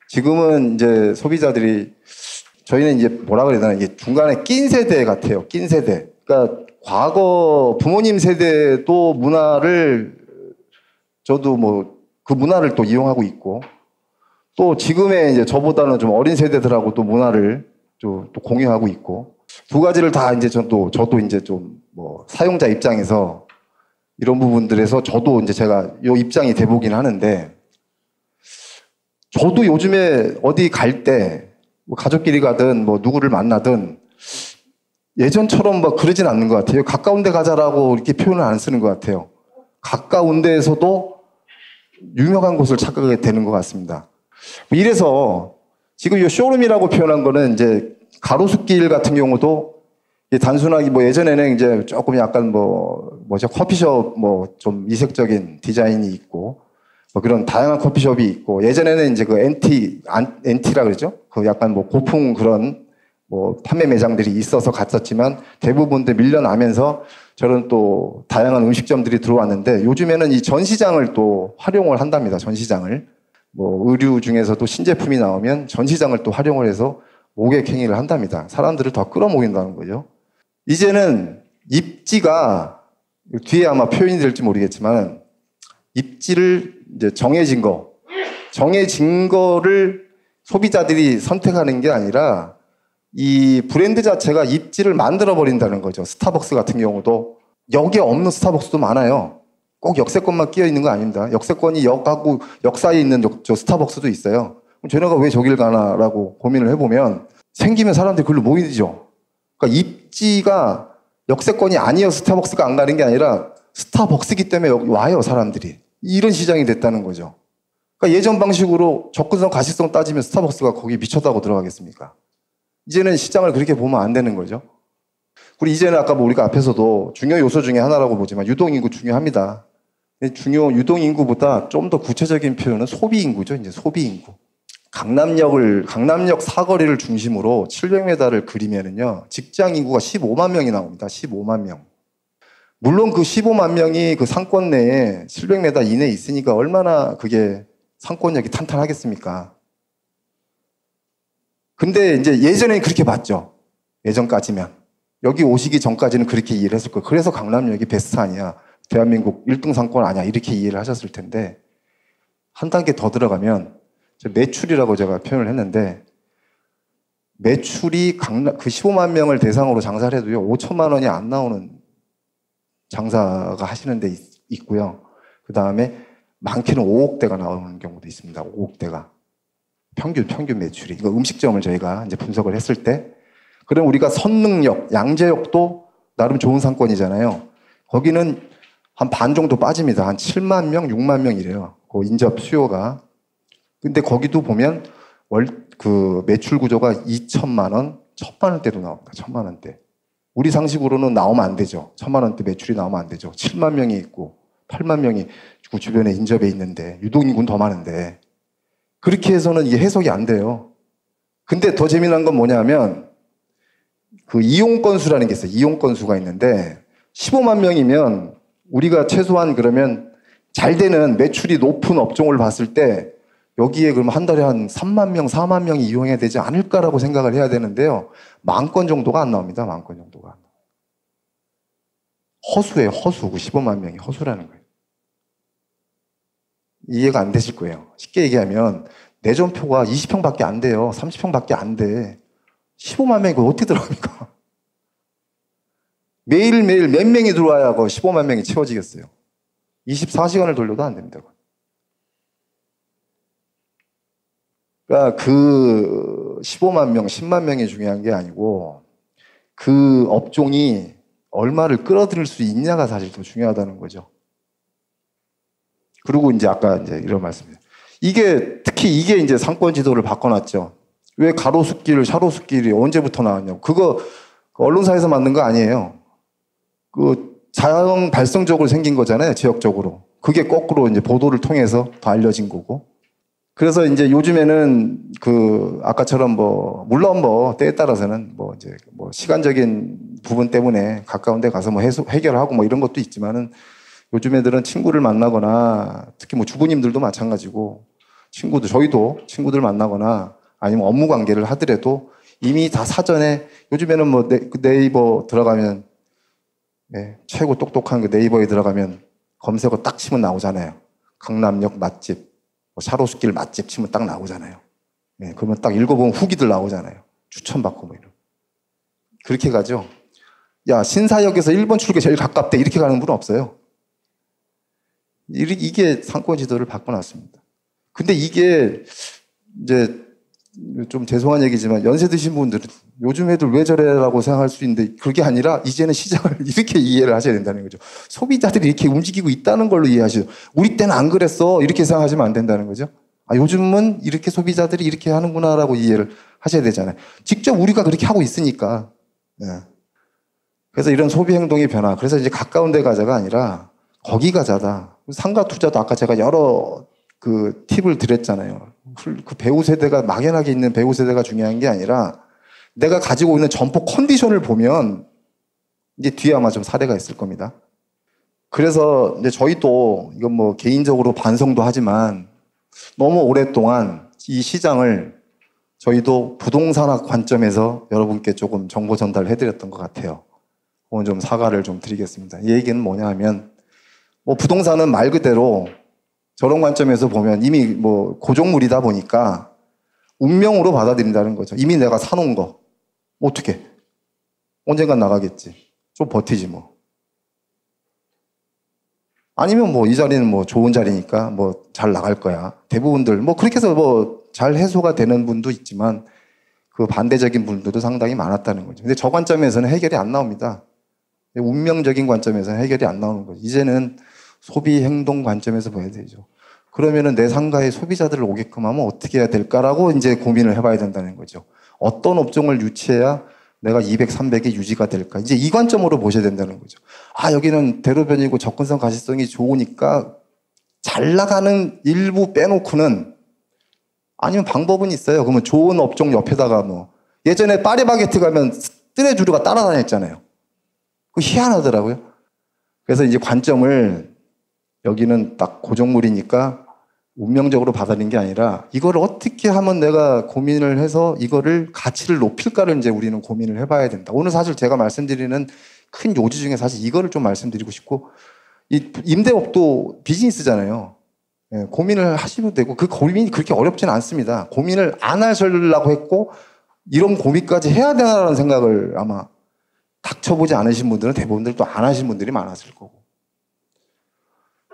지금은 이제 소비자들이 저희는 이제 뭐라 그래야 되나 이게 중간에 낀 세대 같아요. 낀 세대. 그러니까 과거 부모님 세대도 문화를 저도 뭐 그 문화를 또 이용하고 있고 또 지금의 이제 저보다는 좀 어린 세대들하고 또 문화를 또 공유하고 있고 두 가지를 다 이제 저도 이제 좀 뭐 사용자 입장에서 이런 부분들에서 저도 이제 제가 요 입장이 돼보긴 하는데 저도 요즘에 어디 갈 때 뭐 가족끼리 가든 뭐 누구를 만나든 예전처럼 막 그러진 않는 것 같아요. 가까운 데 가자라고 이렇게 표현을 안 쓰는 것 같아요. 가까운 데에서도 유명한 곳을 찾게 되는 것 같습니다. 이래서 지금 이 쇼룸이라고 표현한 거는 이제 가로수길 같은 경우도 단순하게 뭐 예전에는 이제 조금 약간 뭐죠 커피숍 뭐 좀 이색적인 디자인이 있고 뭐 그런 다양한 커피숍이 있고 예전에는 이제 그 엔티라 그러죠? 그 약간 뭐 고풍 그런 뭐 판매 매장들이 있어서 갔었지만 대부분들 밀려나면서 저런 또 다양한 음식점들이 들어왔는데 요즘에는 이 전시장을 또 활용을 한답니다. 전시장을. 뭐 의류 중에서도 신제품이 나오면 전시장을 또 활용을 해서 모객 행위를 한답니다. 사람들을 더 끌어모인다는 거죠. 이제는 입지가 뒤에 아마 표현이 될지 모르겠지만 입지를 이제 정해진 거를 소비자들이 선택하는 게 아니라 이 브랜드 자체가 입지를 만들어 버린다는 거죠. 스타벅스 같은 경우도 역에 없는 스타벅스도 많아요. 꼭 역세권만 끼어 있는 거 아닙니다. 역세권이 역하고 역 사이에 있는 저 스타벅스도 있어요. 그럼 쟤네가 왜 저길 가나라고 고민을 해보면 생기면 사람들이 글로 모이죠. 그러니까 입지가 역세권이 아니어서 스타벅스가 안 가는 게 아니라 스타벅스기 때문에 여기 와요, 사람들이. 이런 시장이 됐다는 거죠. 그러니까 예전 방식으로 접근성, 가시성 따지면 스타벅스가 거기 미쳤다고 들어가겠습니까? 이제는 시장을 그렇게 보면 안 되는 거죠. 그리고 이제는 아까 뭐 우리가 앞에서도 중요 요소 중에 하나라고 보지만 유동인구 중요합니다. 유동인구보다 좀 더 구체적인 표현은 소비인구죠. 이제 소비인구. 강남역 사거리를 중심으로 700m를 그리면은요, 직장 인구가 15만 명이 나옵니다. 15만 명. 물론 그 15만 명이 그 상권 내에 700m 이내에 있으니까 얼마나 그게 상권력이 탄탄하겠습니까? 근데 이제 예전에는 그렇게 봤죠. 예전까지면. 여기 오시기 전까지는 그렇게 이해를 했을 거예요. 그래서 강남역이 베스트 아니야. 대한민국 1등 상권 아니야. 이렇게 이해를 하셨을 텐데, 한 단계 더 들어가면, 매출이라고 제가 표현을 했는데, 매출이 그 15만 명을 대상으로 장사를 해도요, 5천만 원이 안 나오는 장사가 하시는 데 있고요. 그 다음에 많게는 5억대가 나오는 경우도 있습니다. 5억대가. 평균 매출이. 이거 음식점을 저희가 이제 분석을 했을 때, 그럼 우리가 선릉역, 양재역도 나름 좋은 상권이잖아요. 거기는 한 반 정도 빠집니다. 한 7만 명, 6만 명 이래요. 그 인접 수요가. 근데 거기도 보면 그 매출 구조가 2천만 원, 1천만 원대도 나옵니다. 1천만 원대. 우리 상식으로는 나오면 안 되죠. 1천만 원대 매출이 나오면 안 되죠. 7만 명이 있고 8만 명이 그 주변에 인접해 있는데 유동인구는 더 많은데 그렇게 해서는 이게 해석이 안 돼요. 근데 더 재미난 건 뭐냐면 그 이용 건수라는 게 있어요. 이용 건수가 있는데 15만 명이면 우리가 최소한 그러면 잘 되는 매출이 높은 업종을 봤을 때 여기에 그러면 한 달에 한 3만 명, 4만 명이 이용해야 되지 않을까라고 생각을 해야 되는데요. 10,000건 정도가 안 나옵니다. 10,000건 정도가. 허수예요. 허수. 그 15만 명이 허수라는 거예요. 이해가 안 되실 거예요. 쉽게 얘기하면 내전표가 20평밖에 안 돼요. 30평밖에 안 돼. 15만 명이 그거 어떻게 들어갑니까? 매일매일 몇 명이 들어와야 그 15만 명이 채워지겠어요. 24시간을 돌려도 안 됩니다. 그러니까 그 15만 명, 10만 명이 중요한 게 아니고 그 업종이 얼마를 끌어들일 수 있냐가 사실 더 중요하다는 거죠. 그리고 이제 아까 이제 이런 말씀이에요. 특히 이게 이제 상권 지도를 바꿔놨죠. 왜 가로수길, 샤로수길이 언제부터 나왔냐고. 그거 언론사에서 만든 거 아니에요. 그 자연 발생적으로 생긴 거잖아요. 지역적으로. 그게 거꾸로 이제 보도를 통해서 더 알려진 거고. 그래서 이제 요즘에는 그 아까처럼 물론 때에 따라서는 이제 시간적인 부분 때문에 가까운 데 가서 해결하고 이런 것도 있지만은 요즘 애들은 친구를 만나거나 특히 주부님들도 마찬가지고 저희도 친구들 만나거나 아니면 업무 관계를 하더라도 이미 다 사전에 요즘에는 네이버 들어가면 최고 똑똑한 그 네이버에 들어가면 검색어 딱 치면 나오잖아요. 강남역 맛집. 샤로수길 맛집 치면 딱 나오잖아요. 그러면 딱 읽어보면 후기들 나오잖아요. 추천받고 이런. 그렇게 가죠. 야, 신사역에서 1번 출구 제일 가깝대. 이렇게 가는 분은 없어요. 이게 상권 지도를 바꿔놨습니다. 근데 이게 이제 좀 죄송한 얘기지만 연세 드신 분들은 요즘 애들 왜 저래라고 생각할 수 있는데 그게 아니라 이제는 시장을 이렇게 이해를 하셔야 된다는 거죠. 소비자들이 이렇게 움직이고 있다는 걸로 이해하시죠. 우리 때는 안 그랬어. 이렇게 생각하시면 안 된다는 거죠. 요즘은 이렇게 소비자들이 이렇게 하는구나라고 이해를 하셔야 되잖아요. 직접 우리가 그렇게 하고 있으니까. 그래서 이런 소비 행동의 변화. 그래서 이제 가까운 데 가자가 아니라 거기 가자다. 상가 투자도 아까 제가 여러 그 팁을 드렸잖아요. 그 배우 세대가 막연하게 있는 배우 세대가 중요한 게 아니라 내가 가지고 있는 점포 컨디션을 보면 이제 뒤에 아마 좀 사례가 있을 겁니다. 그래서 이제 저희도 이건 개인적으로 반성도 하지만 너무 오랫동안 이 시장을 저희도 부동산학 관점에서 여러분께 조금 정보 전달을 해드렸던 것 같아요. 오늘 좀 사과를 좀 드리겠습니다. 이 얘기는 뭐냐 하면 부동산은 말 그대로 저런 관점에서 보면 이미 고종물이다 보니까 운명으로 받아들인다는 거죠. 이미 내가 사놓은 거. 어떻게? 언젠간 나가겠지. 좀 버티지 아니면 이 자리는 좋은 자리니까 잘 나갈 거야. 대부분들 그렇게 해서 잘 해소가 되는 분도 있지만 그 반대적인 분들도 상당히 많았다는 거죠. 근데 저 관점에서는 해결이 안 나옵니다. 운명적인 관점에서는 해결이 안 나오는 거죠. 이제는 소비 행동 관점에서 봐야 되죠. 그러면은 내 상가에 소비자들을 오게끔 하면 어떻게 해야 될까라고 이제 고민을 해봐야 된다는 거죠. 어떤 업종을 유치해야 내가 200, 300이 유지가 될까? 이제 이 관점으로 보셔야 된다는 거죠. 아, 여기는 대로변이고 접근성 가시성이 좋으니까 잘 나가는 일부 빼놓고는 아니면 방법은 있어요. 그러면 좋은 업종 옆에다가 뭐 예전에 파리바게트 가면 뜨레주르가 따라다녔잖아요. 그거 희한하더라고요. 그래서 이제 관점을 여기는 딱 고정물이니까 운명적으로 받아들인 게 아니라 이걸 어떻게 하면 내가 고민을 해서 이거를 가치를 높일까를 이제 우리는 고민을 해봐야 된다. 오늘 사실 제가 말씀드리는 큰 요지 중에 사실 이거를 좀 말씀드리고 싶고, 이 임대업도 비즈니스잖아요. 예, 고민을 하시면 되고 그 고민이 그렇게 어렵지는 않습니다. 고민을 안 하시려고 했고 이런 고민까지 해야 되나라는 생각을 아마 닥쳐보지 않으신 분들은 대부분들 또 안 하신 분들이 많았을 거고.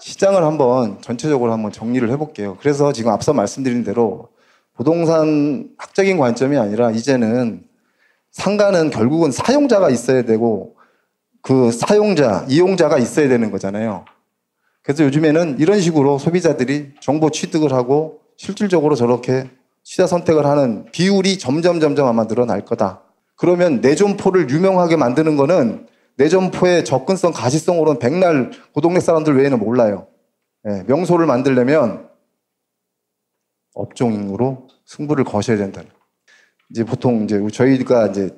시장을 한번 전체적으로 한번 정리를 해볼게요. 그래서 지금 앞서 말씀드린 대로 부동산 학적인 관점이 아니라 이제는 상가는 결국은 사용자가 있어야 되고 그 사용자, 이용자가 있어야 되는 거잖아요. 그래서 요즘에는 이런 식으로 소비자들이 정보 취득을 하고 실질적으로 저렇게 취사 선택을 하는 비율이 점점 아마 늘어날 거다. 그러면 내 점포를 유명하게 만드는 거는 내 점포의 접근성, 가시성으로는 백날 그 동네 사람들 외에는 몰라요. 예, 명소를 만들려면 업종으로 승부를 거셔야 된다. 이제 보통 이제 저희가 이제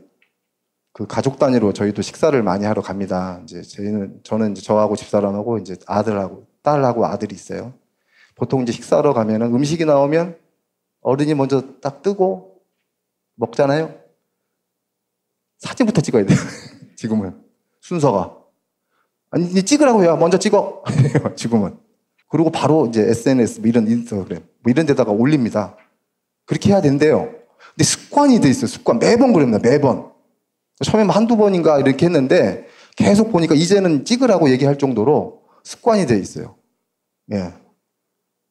그 가족 단위로 저희도 식사를 많이 하러 갑니다. 이제 저는 이제 저하고 집사람하고 이제 아들하고 딸하고 아들이 있어요. 보통 이제 식사하러 가면은 음식이 나오면 어른이 먼저 딱 뜨고 먹잖아요. 사진부터 찍어야 돼요. 지금은. 순서가. 아니, 찍으라고 해요. 먼저 찍어. 지금은. 그리고 바로 이제 SNS, 뭐 이런 인스타그램, 뭐 이런 데다가 올립니다. 그렇게 해야 된대요. 근데 습관이 돼 있어요. 습관. 매번 그럽니다. 매번. 처음에 한두 번인가 이렇게 했는데 계속 보니까 이제는 찍으라고 얘기할 정도로 습관이 돼 있어요. 예.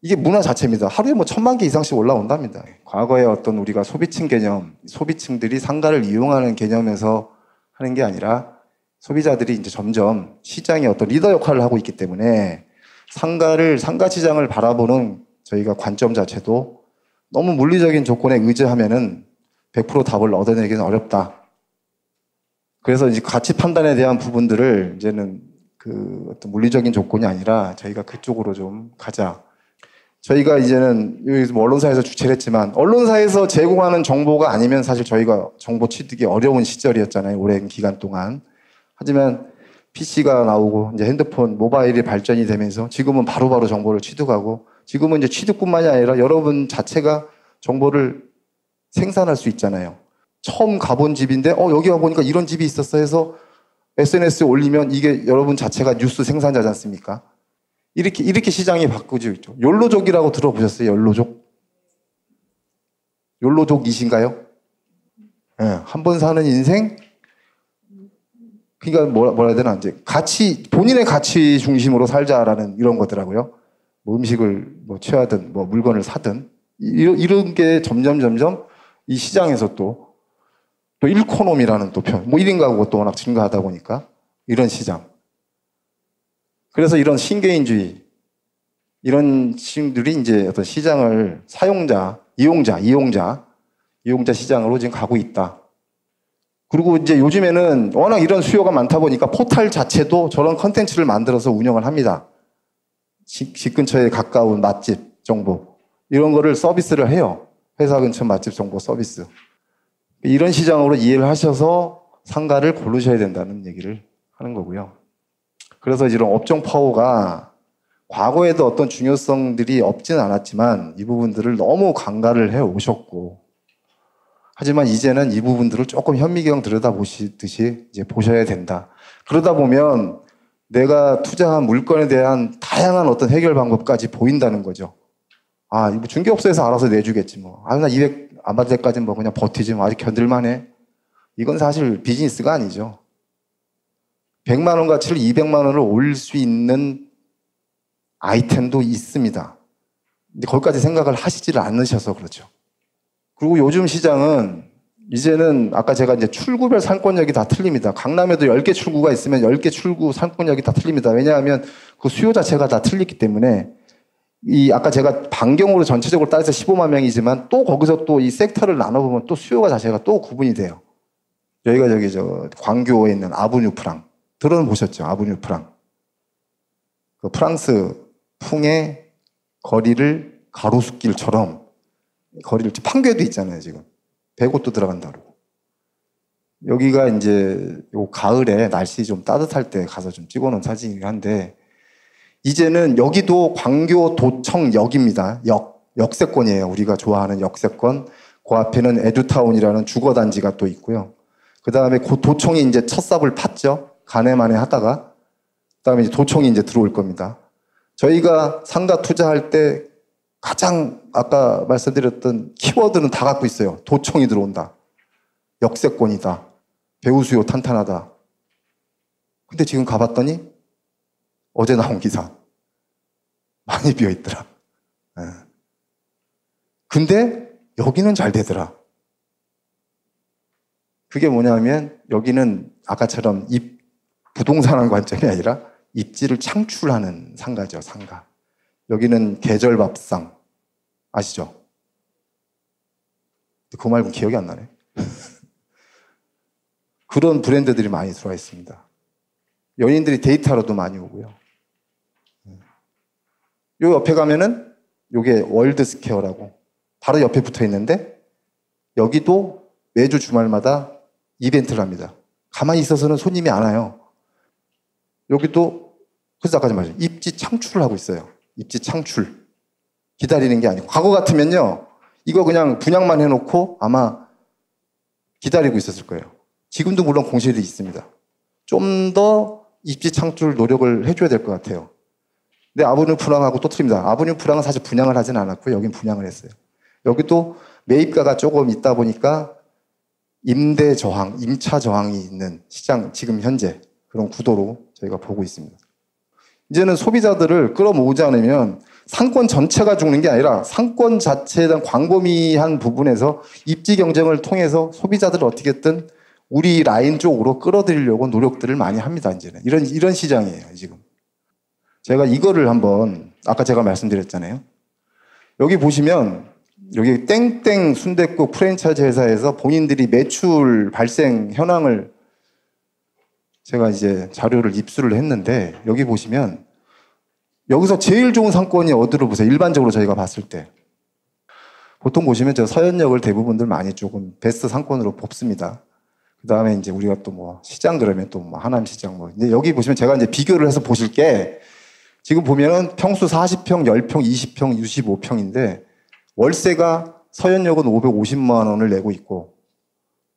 이게 문화 자체입니다. 하루에 뭐 1000만 개 이상씩 올라온답니다. 과거에 어떤 우리가 소비층 개념, 소비층들이 상가를 이용하는 개념에서 하는 게 아니라 소비자들이 이제 점점 시장의 어떤 리더 역할을 하고 있기 때문에 상가 시장을 바라보는 저희가 관점 자체도 너무 물리적인 조건에 의지하면은 100% 답을 얻어내기는 어렵다. 그래서 이제 가치 판단에 대한 부분들을 이제는 그 어떤 물리적인 조건이 아니라 저희가 그쪽으로 좀 가자. 저희가 이제는 여기서 뭐 언론사에서 주최를 했지만 언론사에서 제공하는 정보가 아니면 사실 저희가 정보 취득이 어려운 시절이었잖아요. 오랜 기간 동안. 하지만 PC가 나오고 이제 핸드폰, 모바일이 발전이 되면서 지금은 바로바로 정보를 취득하고 지금은 이제 취득뿐만이 아니라 여러분 자체가 정보를 생산할 수 있잖아요. 처음 가본 집인데 여기 와보니까 이런 집이 있었어 해서 SNS에 올리면 이게 여러분 자체가 뉴스 생산자지 않습니까? 이렇게 시장이 바꾸고 있죠. 욜로족이라고 들어보셨어요? 욜로족? 욜로족이신가요? 네, 한 번 사는 인생? 그러니까 뭐라 해야 되나, 이제 본인의 가치 중심으로 살자라는 이런 거더라고요. 뭐 음식을 뭐 취하든 뭐 물건을 사든 이런 게 점점 이 시장에서 또 일코노미라는 또 뭐 1인 가구가 또 워낙 증가하다 보니까 이런 시장. 그래서 이런 신개인주의, 이런 식들이 이제 어떤 시장을 이용자 시장으로 지금 가고 있다. 그리고 이제 요즘에는 워낙 이런 수요가 많다 보니까 포털 자체도 저런 컨텐츠를 만들어서 운영을 합니다. 집 근처에 가까운 맛집 정보. 이런 거를 서비스를 해요. 회사 근처 맛집 정보 서비스. 이런 시장으로 이해를 하셔서 상가를 고르셔야 된다는 얘기를 하는 거고요. 그래서 이런 업종 파워가 과거에도 어떤 중요성들이 없지는 않았지만 이 부분들을 너무 강가를 해 오셨고, 하지만 이제는 이 부분들을 조금 현미경 들여다보시듯이 이제 보셔야 된다. 그러다 보면 내가 투자한 물건에 대한 다양한 어떤 해결 방법까지 보인다는 거죠. 이거 중개업소에서 알아서 내주겠지 뭐. 나 200 안 받을 때까지는 뭐 그냥 버티지 뭐. 아직 견딜만해. 이건 사실 비즈니스가 아니죠. 100만 원 가치를 200만 원을 올릴 수 있는 아이템도 있습니다. 근데 거기까지 생각을 하시지를 않으셔서 그렇죠. 그리고 요즘 시장은 이제는 아까 제가 이제 출구별 상권력이 다 틀립니다. 강남에도 10개 출구가 있으면 10개 출구 상권력이 다 틀립니다. 왜냐하면 그 수요 자체가 다 틀리기 때문에 아까 제가 반경으로 전체적으로 따져서 15만 명이지만 또 거기서 또 이 섹터를 나눠보면 또 수요가 자체가 또 구분이 돼요. 여기가 저기 광교에 있는 아브뉴 프랑. 들어보셨죠? 아브뉴 프랑. 그 프랑스 풍의 거리를 가로수길처럼 거리를 판교에도 있잖아요, 지금. 배고도 들어간다 그러고. 여기가 이제 요 가을에 날씨 좀 따뜻할 때 가서 좀 찍어놓은 사진이긴 한데, 이제는 여기도 광교 도청역입니다. 역세권이에요. 우리가 좋아하는 역세권. 그 앞에는 에듀타운이라는 주거단지가 또 있고요. 그 다음에 도청이 이제 첫 삽을 팠죠. 가네마네 하다가. 그 다음에 이제 도청이 이제 들어올 겁니다. 저희가 상가 투자할 때 가장 아까 말씀드렸던 키워드는 다 갖고 있어요. 도청이 들어온다. 역세권이다. 배우 수요 탄탄하다. 근데 지금 가봤더니 어제 나온 기사 많이 비어있더라. 네. 근데 여기는 잘 되더라. 그게 뭐냐면 여기는 아까처럼 부동산한 관점이 아니라 입지를 창출하는 상가죠. 상가. 여기는 계절밥상 아시죠? 그 말고 기억이 안 나네. 그런 브랜드들이 많이 들어와 있습니다. 연인들이 데이트하러도 많이 오고요. 요 옆에 가면은 요게 월드스퀘어라고 바로 옆에 붙어 있는데 여기도 매주 주말마다 이벤트를 합니다. 가만히 있어서는 손님이 안 와요. 여기도 그래서 아까 말했죠. 입지 창출을 하고 있어요. 입지 창출. 기다리는 게 아니고 과거 같으면요. 이거 그냥 분양만 해놓고 아마 기다리고 있었을 거예요. 지금도 물론 공실이 있습니다. 좀 더 입지 창출 노력을 해줘야 될 것 같아요. 근데 아브뉴 프랑하고 또 틀립니다. 아브뉴 프랑은 사실 분양을 하진 않았고요. 여긴 분양을 했어요. 여기도 매입가가 조금 있다 보니까 임대 저항, 임차 저항이 있는 시장, 지금 현재 그런 구도로 저희가 보고 있습니다. 이제는 소비자들을 끌어모으지 않으면 상권 전체가 죽는 게 아니라 상권 자체에 대한 광범위한 부분에서 입지 경쟁을 통해서 소비자들을 어떻게든 우리 라인 쪽으로 끌어들이려고 노력들을 많이 합니다, 이제는. 이런 시장이에요, 지금. 제가 이거를 한번, 아까 제가 말씀드렸잖아요. 여기 보시면, 여기 땡땡 순댓국 프랜차이즈 회사에서 본인들이 매출 발생 현황을 제가 이제 자료를 입수를 했는데, 여기 보시면, 여기서 제일 좋은 상권이 어디로 보세요? 일반적으로 저희가 봤을 때. 보통 보시면 저 서현역을 대부분들 많이 조금 베스트 상권으로 뽑습니다. 그 다음에 이제 우리가 또 뭐 시장 그러면 또 뭐 하남시장 뭐. 근데 여기 보시면 제가 이제 비교를 해서 보실 게 지금 보면은 평수 40평, 10평, 20평, 65평인데 월세가 서현역은 550만 원을 내고 있고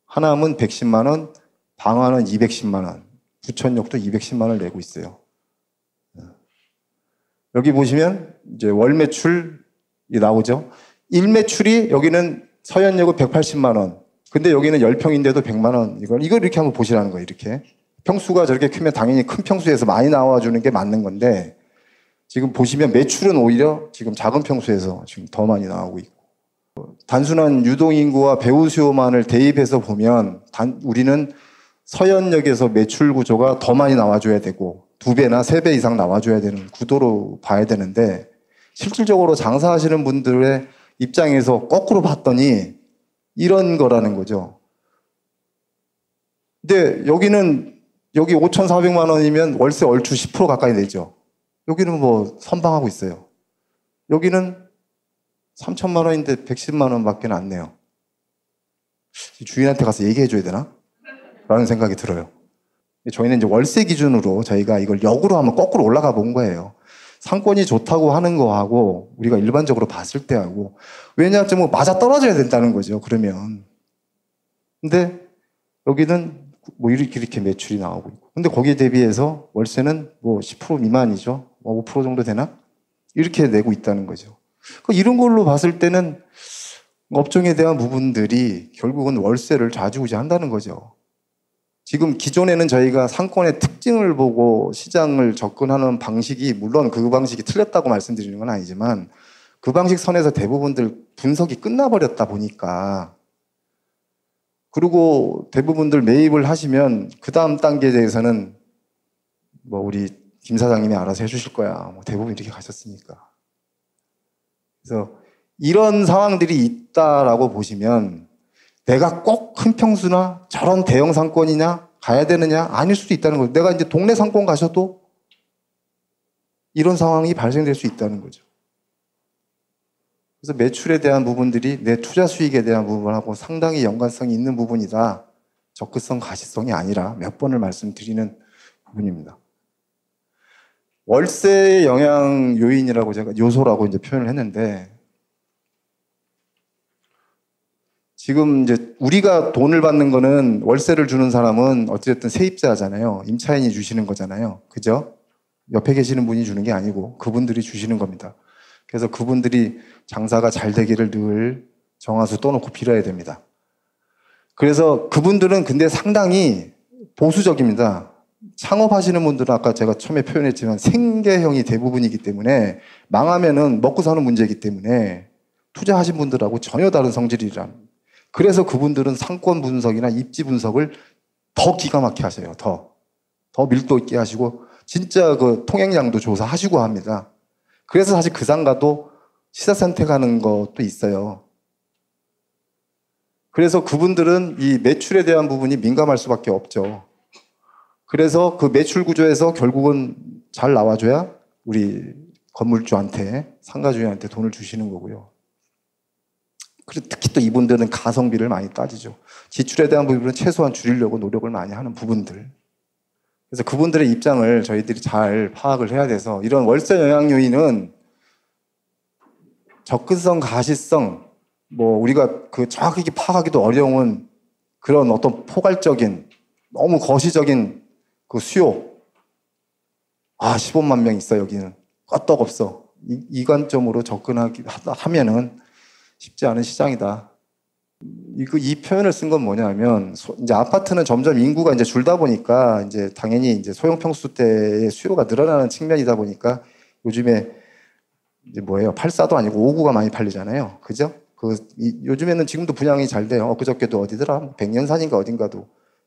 하남은 110만 원, 방화는 210만 원, 부천역도 210만 원을 내고 있어요. 여기 보시면 이제 월 매출이 나오죠. 1매출이 여기는 서현역은 180만 원. 근데 여기는 10평인데도 100만 원. 이걸 이렇게 한번 보시라는 거예요, 이렇게. 평수가 저렇게 크면 당연히 큰 평수에서 많이 나와주는 게 맞는 건데, 지금 보시면 매출은 오히려 지금 작은 평수에서 지금 더 많이 나오고 있고. 단순한 유동인구와 배우 수요만을 대입해서 보면, 우리는 서현역에서 매출 구조가 더 많이 나와줘야 되고, 2배나 3배 이상 나와줘야 되는 구도로 봐야 되는데, 실질적으로 장사하시는 분들의 입장에서 거꾸로 봤더니, 이런 거라는 거죠. 근데 여기 5,400만 원이면 월세 얼추 10% 가까이 내죠. 여기는 뭐 선방하고 있어요. 여기는 3천만 원인데 110만 원밖에 안 내요. 주인한테 가서 얘기해 줘야 되나? 라는 생각이 들어요. 저희는 이제 월세 기준으로 저희가 이걸 역으로 하면 거꾸로 올라가 본 거예요. 상권이 좋다고 하는 거하고 우리가 일반적으로 봤을 때 하고 왜냐하면 맞아 떨어져야 된다는 거죠. 그러면. 근데 여기는 뭐 이렇게 매출이 나오고 있고. 근데 거기에 대비해서 월세는 뭐 10% 미만이죠. 뭐 5% 정도 되나? 이렇게 내고 있다는 거죠. 이런 걸로 봤을 때는 업종에 대한 부분들이 결국은 월세를 좌지우지한다는 거죠. 지금 기존에는 저희가 상권의 특징을 보고 시장을 접근하는 방식이 물론 그 방식이 틀렸다고 말씀드리는 건 아니지만 그 방식 선에서 대부분들 분석이 끝나버렸다 보니까 그리고 대부분들 매입을 하시면 그 다음 단계에 대해서는 뭐 우리 김 사장님이 알아서 해주실 거야. 뭐 대부분 이렇게 가셨으니까. 그래서 이런 상황들이 있다라고 보시면 내가 꼭 큰 평수나 저런 대형 상권이냐 가야 되느냐 아닐 수도 있다는 거죠. 내가 이제 동네 상권 가셔도 이런 상황이 발생될 수 있다는 거죠. 그래서 매출에 대한 부분들이 내 투자 수익에 대한 부분하고 상당히 연관성이 있는 부분이다. 접근성, 가시성이 아니라 몇 번을 말씀드리는 부분입니다. 월세의 영향 요인이라고 제가 요소라고 이제 표현을 했는데, 지금 이제 우리가 돈을 받는 거는 월세를 주는 사람은 어쨌든 세입자잖아요. 임차인이 주시는 거잖아요. 그죠? 옆에 계시는 분이 주는 게 아니고 그분들이 주시는 겁니다. 그래서 그분들이 장사가 잘 되기를 늘 정화수 떠놓고 빌어야 됩니다. 그래서 그분들은 근데 상당히 보수적입니다. 창업하시는 분들은 아까 제가 처음에 표현했지만 생계형이 대부분이기 때문에 망하면은 먹고 사는 문제이기 때문에 투자하신 분들하고 전혀 다른 성질이란. 그래서 그분들은 상권 분석이나 입지 분석을 더 기가 막히게 하세요. 더 밀도 있게 하시고 진짜 그 통행량도 조사하시고 합니다. 그래서 사실 그 상가도 시세 선택하는 것도 있어요. 그래서 그분들은 이 매출에 대한 부분이 민감할 수밖에 없죠. 그래서 그 매출 구조에서 결국은 잘 나와줘야 우리 건물주한테, 상가주인한테 돈을 주시는 거고요. 그리고 특히 또 이분들은 가성비를 많이 따지죠. 지출에 대한 부분은 최소한 줄이려고 노력을 많이 하는 부분들. 그래서 그분들의 입장을 저희들이 잘 파악을 해야 돼서 이런 월세 영향 요인은 접근성, 가시성, 뭐 우리가 그 정확하게 파악하기도 어려운 그런 어떤 포괄적인 너무 거시적인 그 수요. 15만 명 있어 여기는. 껐떡없어. 이 관점으로 접근하면은 쉽지 않은 시장이다. 이 표현을 쓴 건 뭐냐면, 이제 아파트는 점점 인구가 이제 줄다 보니까, 이제 당연히 이제 소형 평수대의 수요가 늘어나는 측면이다 보니까, 요즘에 이제 뭐예요? 84도 아니고 5구가 많이 팔리잖아요. 그죠? 요즘에는 지금도 분양이 잘 돼요. 엊그저께도 어디더라? 백년산인가 어딘가도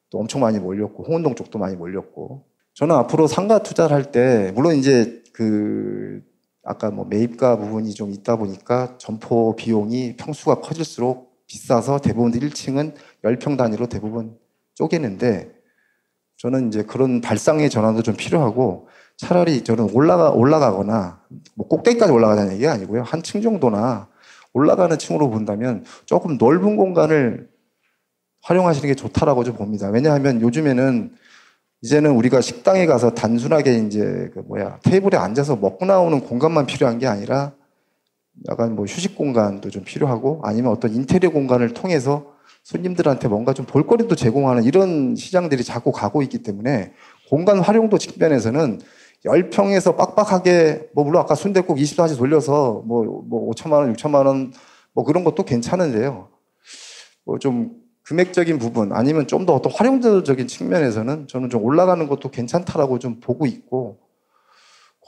또 엄청 많이 몰렸고, 홍은동 쪽도 많이 몰렸고. 저는 앞으로 상가 투자를 할 때, 물론 이제 아까 뭐 매입가 부분이 좀 있다 보니까 점포 비용이 평수가 커질수록 비싸서 대부분 1층은 10평 단위로 대부분 쪼개는데, 저는 이제 그런 발상의 전환도 좀 필요하고, 차라리 저는 올라가거나, 뭐 꼭대기까지 올라가자는 얘기가 아니고요. 한 층 정도나 올라가는 층으로 본다면 조금 넓은 공간을 활용하시는 게 좋다라고 좀 봅니다. 왜냐하면 요즘에는 이제는 우리가 식당에 가서 단순하게 이제 테이블에 앉아서 먹고 나오는 공간만 필요한 게 아니라 약간 뭐 휴식 공간도 좀 필요하고 아니면 어떤 인테리어 공간을 통해서 손님들한테 뭔가 좀 볼거리도 제공하는 이런 시장들이 자꾸 가고 있기 때문에 공간 활용도 측면에서는 10평에서 빡빡하게 물론 아까 순댓국 24시 돌려서 5천만 원, 6천만 원 그런 것도 괜찮은데요. 좀 금액적인 부분 아니면 좀 더 어떤 활용도적인 측면에서는 저는 좀 올라가는 것도 괜찮다라고 좀 보고 있고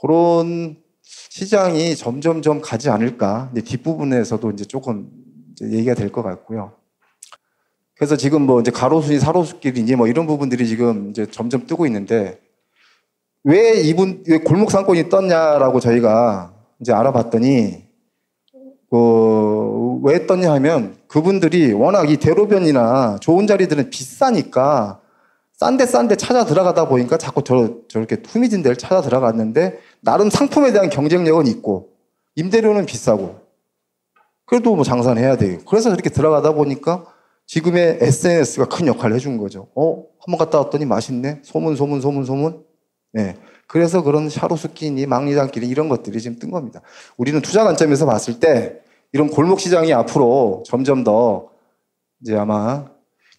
그런 시장이 점점점 가지 않을까. 이제 뒷부분에서도 이제 조금 이제 얘기가 될 것 같고요. 그래서 지금 이제 가로수니 사로수길이니 이런 부분들이 지금 이제 점점 뜨고 있는데 왜 골목 상권이 떴냐라고 저희가 이제 알아봤더니 왜 떴냐 하면 그분들이 워낙 이 대로변이나 좋은 자리들은 비싸니까 싼데 찾아 들어가다 보니까 자꾸 저렇게 후미진 데를 찾아 들어갔는데 나름 상품에 대한 경쟁력은 있고 임대료는 비싸고 그래도 장사는 해야 되고 그래서 저렇게 들어가다 보니까 지금의 SNS가 큰 역할을 해준 거죠. 한번 갔다 왔더니 맛있네. 소문. 네. 그래서 그런 샤로수길이 망리단길이 이런 것들이 지금 뜬 겁니다. 우리는 투자 관점에서 봤을 때 이런 골목 시장이 앞으로 점점 더 이제 아마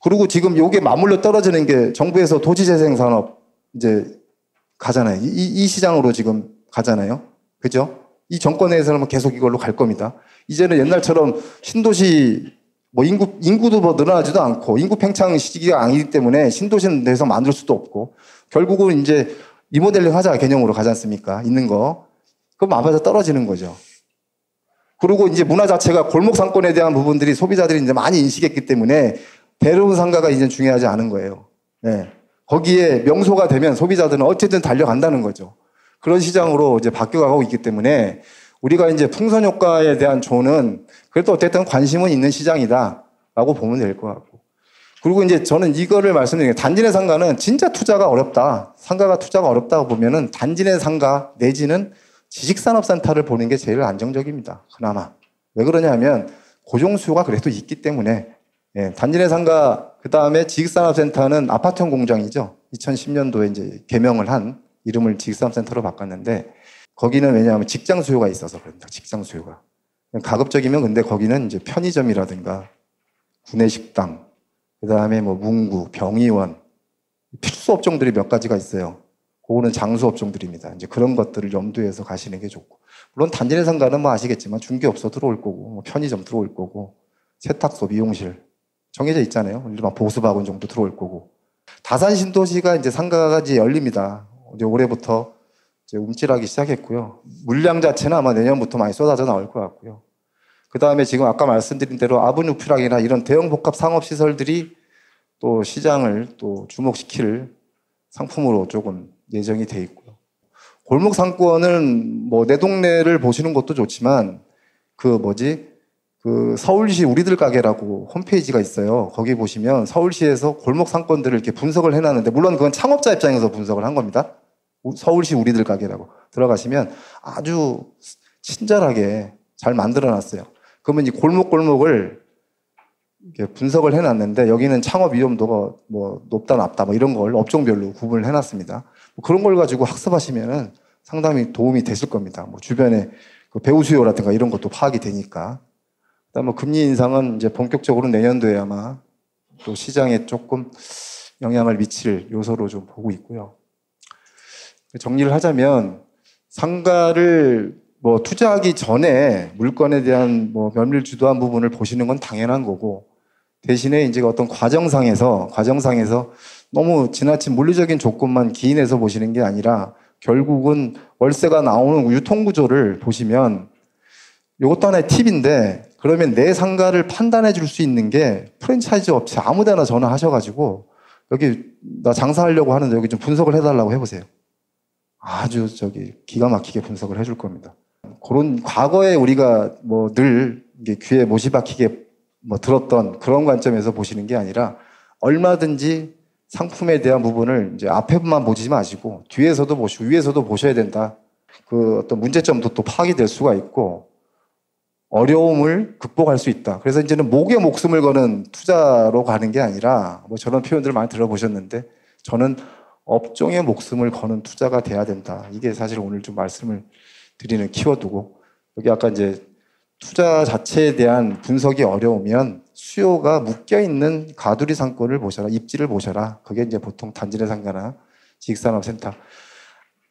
그리고 지금 요게 맞물려 떨어지는 게 정부에서 도시재생 산업 이제 가잖아요. 이 시장으로 지금 가잖아요. 그죠? 이 정권에서는 계속 이걸로 갈 겁니다. 이제는 옛날처럼 신도시 인구도 늘어나지도 않고 인구 팽창 시기가 아니기 때문에 신도시는 내서 만들 수도 없고 결국은 이제 리모델링 하자 개념으로 가지 않습니까? 있는 거. 그럼 아파서 떨어지는 거죠. 그리고 이제 문화 자체가 골목 상권에 대한 부분들이 소비자들이 이제 많이 인식했기 때문에 대로변 상가가 이제 중요하지 않은 거예요. 네. 거기에 명소가 되면 소비자들은 어쨌든 달려간다는 거죠. 그런 시장으로 이제 바뀌어가고 있기 때문에 우리가 이제 풍선 효과에 대한 조는 그래도 어쨌든 관심은 있는 시장이다. 라고 보면 될 것 같고. 그리고 이제 저는 이거를 말씀드리는 게 단지 내 상가는 진짜 투자가 어렵다. 상가가 투자가 어렵다고 보면은 단지 내 상가 내지는 지식산업센터를 보는 게 제일 안정적입니다. 그나마. 왜 그러냐 하면 고정 수요가 그래도 있기 때문에. 예, 단지 내 상가, 그 다음에 지식산업센터는 아파트형 공장이죠. 2010년도에 이제 개명을 한 이름을 지식산업센터로 바꿨는데 거기는 왜냐하면 직장 수요가 있어서 그럽니다. 직장 수요가. 가급적이면 근데 거기는 이제 편의점이라든가 구내식당, 그 다음에 뭐 문구, 병의원, 필수 업종들이 몇 가지가 있어요. 그거는 장수 업종들입니다. 이제 그런 것들을 염두에서 가시는 게 좋고. 물론 단지 내 상가는 뭐 아시겠지만 중개업소 들어올 거고, 뭐 편의점 들어올 거고, 세탁소, 미용실 정해져 있잖아요. 일반 보수박원 정도 들어올 거고. 다산 신도시가 이제 상가가 이제 열립니다. 이제 올해부터 이제 움찔하기 시작했고요. 물량 자체는 아마 내년부터 많이 쏟아져 나올 것 같고요. 그 다음에 지금 아까 말씀드린 대로 아브누프락이나 이런 대형 복합 상업 시설들이 또 시장을 또 주목시킬 상품으로 조금 예정이 돼 있고요. 골목 상권은 뭐 내 동네를 보시는 것도 좋지만 그 서울시 우리들 가게라고 홈페이지가 있어요. 거기 보시면 서울시에서 골목 상권들을 이렇게 분석을 해놨는데 물론 그건 창업자 입장에서 분석을 한 겁니다. 서울시 우리들 가게라고 들어가시면 아주 친절하게 잘 만들어놨어요. 그러면 이 골목골목을 이렇게 분석을 해놨는데 여기는 창업 위험도가 뭐 높다 낮다 뭐 이런 걸 업종별로 구분을 해놨습니다. 뭐 그런 걸 가지고 학습하시면은 상당히 도움이 되실 겁니다. 뭐 주변에 그 배우 수요라든가 이런 것도 파악이 되니까. 그다음 뭐 금리 인상은 이제 본격적으로 내년도에 아마 또 시장에 조금 영향을 미칠 요소로 좀 보고 있고요. 정리를 하자면 상가를 뭐 투자하기 전에 물건에 대한 뭐 면밀 주도한 부분을 보시는 건 당연한 거고 대신에 이제 어떤 과정상에서 너무 지나친 물리적인 조건만 기인해서 보시는 게 아니라 결국은 월세가 나오는 유통구조를 보시면 이것도 하나의 팁인데 그러면 내 상가를 판단해 줄 수 있는 게 프랜차이즈 업체 아무 데나 전화하셔가지고 여기 나 장사하려고 하는데 여기 좀 분석을 해달라고 해보세요. 아주 기가 막히게 분석을 해줄 겁니다. 그런 과거에 우리가 뭐 늘 귀에 못이 박히게 뭐 들었던 그런 관점에서 보시는 게 아니라 얼마든지 상품에 대한 부분을 이제 앞에만 보지 마시고 뒤에서도 보시고 위에서도 보셔야 된다. 그 어떤 문제점도 또 파악이 될 수가 있고 어려움을 극복할 수 있다. 그래서 이제는 목에 목숨을 거는 투자로 가는 게 아니라 뭐 저런 표현들을 많이 들어보셨는데 저는 업종의 목숨을 거는 투자가 돼야 된다. 이게 사실 오늘 좀 말씀을 드리는 키워드고 여기 아까 이제 투자 자체에 대한 분석이 어려우면 수요가 묶여있는 가두리 상권을 보셔라. 입지를 보셔라. 그게 이제 보통 단지 내 상가나 지식산업센터.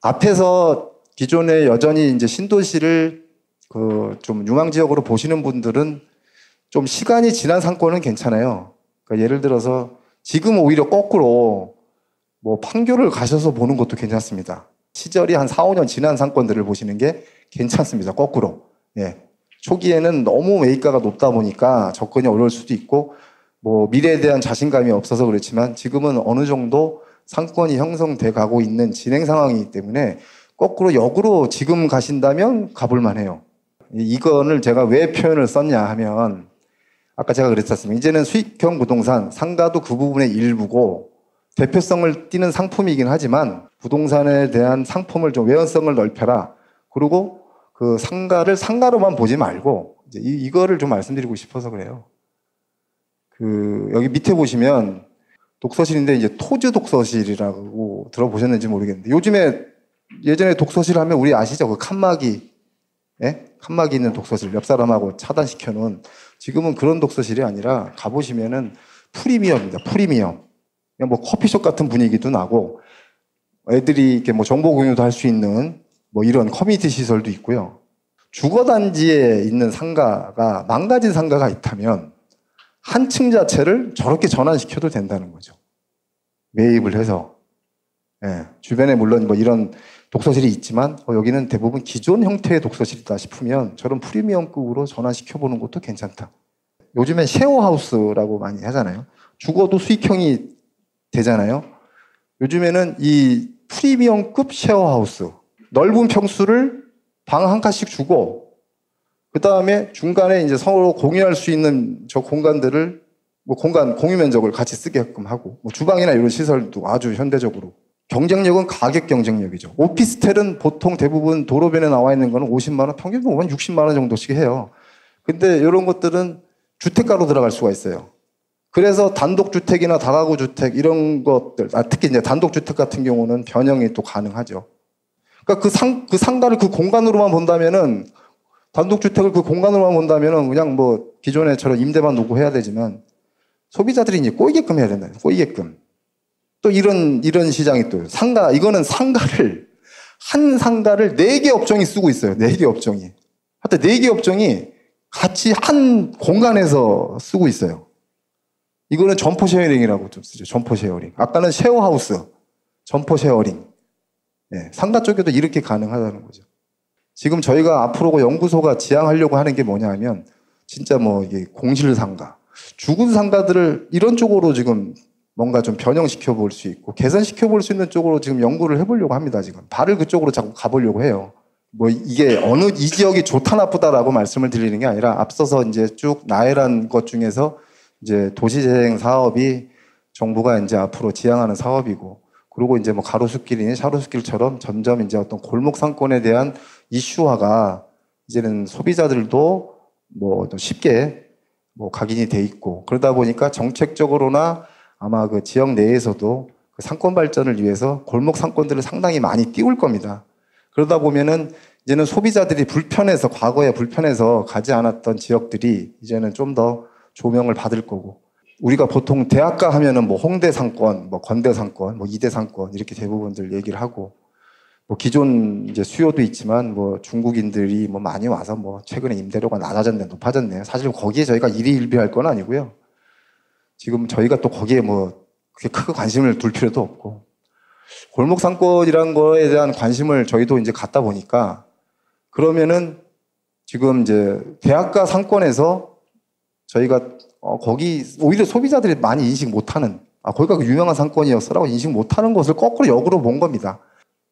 앞에서 기존에 여전히 이제 신도시를 좀 유망지역으로 보시는 분들은 좀 시간이 지난 상권은 괜찮아요. 그러니까 예를 들어서 지금 오히려 거꾸로 뭐 판교를 가셔서 보는 것도 괜찮습니다. 시절이 한 4, 5년 지난 상권들을 보시는 게 괜찮습니다. 거꾸로. 예. 초기에는 너무 매입가가 높다 보니까 접근이 어려울 수도 있고 뭐 미래에 대한 자신감이 없어서 그렇지만 지금은 어느 정도 상권이 형성돼 가고 있는 진행 상황이기 때문에 거꾸로 역으로 지금 가신다면 가볼만 해요. 이거를 제가 왜 표현을 썼냐 하면 아까 제가 그랬었습니다. 이제는 수익형 부동산, 상가도 그 부분의 일부고 대표성을 띠는 상품이긴 하지만 부동산에 대한 상품을 좀 외연성을 넓혀라. 그리고 그 상가를 상가로만 보지 말고 이제 이거를 좀 말씀드리고 싶어서 그래요. 여기 밑에 보시면 독서실인데 이제 토즈 독서실이라고 들어보셨는지 모르겠는데 예전에 독서실 하면 우리 아시죠? 그 칸막이, 예? 칸막이 있는 독서실 옆 사람하고 차단시켜 놓은 지금은 그런 독서실이 아니라 가보시면은 프리미엄입니다. 프리미엄. 그냥 뭐 커피숍 같은 분위기도 나고 애들이 이렇게 뭐 정보 공유도 할 수 있는 뭐 이런 커뮤니티 시설도 있고요. 주거단지에 있는 상가가 망가진 상가가 있다면 한 층 자체를 저렇게 전환시켜도 된다는 거죠. 매입을 해서. 예, 주변에 물론 뭐 이런 독서실이 있지만 여기는 대부분 기존 형태의 독서실이다 싶으면 저런 프리미엄급으로 전환시켜보는 것도 괜찮다. 요즘엔 쉐어하우스라고 많이 하잖아요. 죽어도 수익형이 되잖아요. 요즘에는 이 프리미엄급 쉐어하우스 넓은 평수를 방 한 칸씩 주고 그 다음에 중간에 이제 서로 공유할 수 있는 저 공간들을 뭐 공간 공유 면적을 같이 쓰게끔 하고 뭐 주방이나 이런 시설도 아주 현대적으로. 경쟁력은 가격 경쟁력이죠. 오피스텔은 보통 대부분 도로변에 나와 있는 거는 50만 원, 평균 보면 60만 원 정도씩 해요. 근데 이런 것들은 주택가로 들어갈 수가 있어요. 그래서 단독주택이나 다가구 주택 이런 것들, 특히 이제 단독주택 같은 경우는 변형이 또 가능하죠. 그러니까 그 상가를 그 공간으로만 본다면은 단독주택을 그 공간으로만 본다면은 그냥 뭐 기존에처럼 임대만 놓고 해야 되지만 소비자들이 이제 꼬이게끔 해야 된다. 꼬이게끔. 또 이런 시장이 또 상가, 이거는 한 상가를 4개 업종이 쓰고 있어요. 4개 업종이. 하여튼 4개 업종이 같이 한 공간에서 쓰고 있어요. 이거는 점포 쉐어링이라고 좀 쓰죠. 점포 쉐어링. 아까는 쉐어하우스, 점포 쉐어링. 네, 상가 쪽에도 이렇게 가능하다는 거죠. 지금 저희가 앞으로 연구소가 지향하려고 하는 게 뭐냐 하면 진짜 뭐 이게 공실 상가, 죽은 상가들을 이런 쪽으로 지금 뭔가 좀 변형시켜 볼 수 있고 개선시켜 볼 수 있는 쪽으로 지금 연구를 해보려고 합니다. 지금 발을 그쪽으로 자꾸 가보려고 해요. 뭐 이게 이 지역이 좋다 나쁘다라고 말씀을 드리는 게 아니라 앞서서 이제 쭉 나열한 것 중에서 이제 도시재생 사업이 정부가 이제 앞으로 지향하는 사업이고 그리고 이제 뭐 가로수길이니 샤로수길처럼 점점 이제 어떤 골목 상권에 대한 이슈화가 이제는 소비자들도 뭐 쉽게 뭐 각인이 돼 있고 그러다 보니까 정책적으로나 아마 그 지역 내에서도 그 상권 발전을 위해서 골목 상권들을 상당히 많이 띄울 겁니다. 그러다 보면은 이제는 소비자들이 과거에 불편해서 가지 않았던 지역들이 이제는 좀 더 조명을 받을 거고 우리가 보통 대학가 하면은 뭐 홍대 상권, 뭐 건대 상권, 뭐 이대 상권 이렇게 대부분들 얘기를 하고 뭐 기존 이제 수요도 있지만 뭐 중국인들이 뭐 많이 와서 뭐 최근에 임대료가 낮아졌네, 높아졌네. 사실 거기에 저희가 일희일비할 건 아니고요. 지금 저희가 또 거기에 뭐 그렇게 크게 관심을 둘 필요도 없고 골목 상권이라는 거에 대한 관심을 저희도 이제 갖다 보니까 그러면은 지금 이제 대학가 상권에서 저희가 거기 오히려 소비자들이 많이 인식 못하는 거기가 그 유명한 상권이었어라고 인식 못하는 것을 거꾸로 역으로 본 겁니다.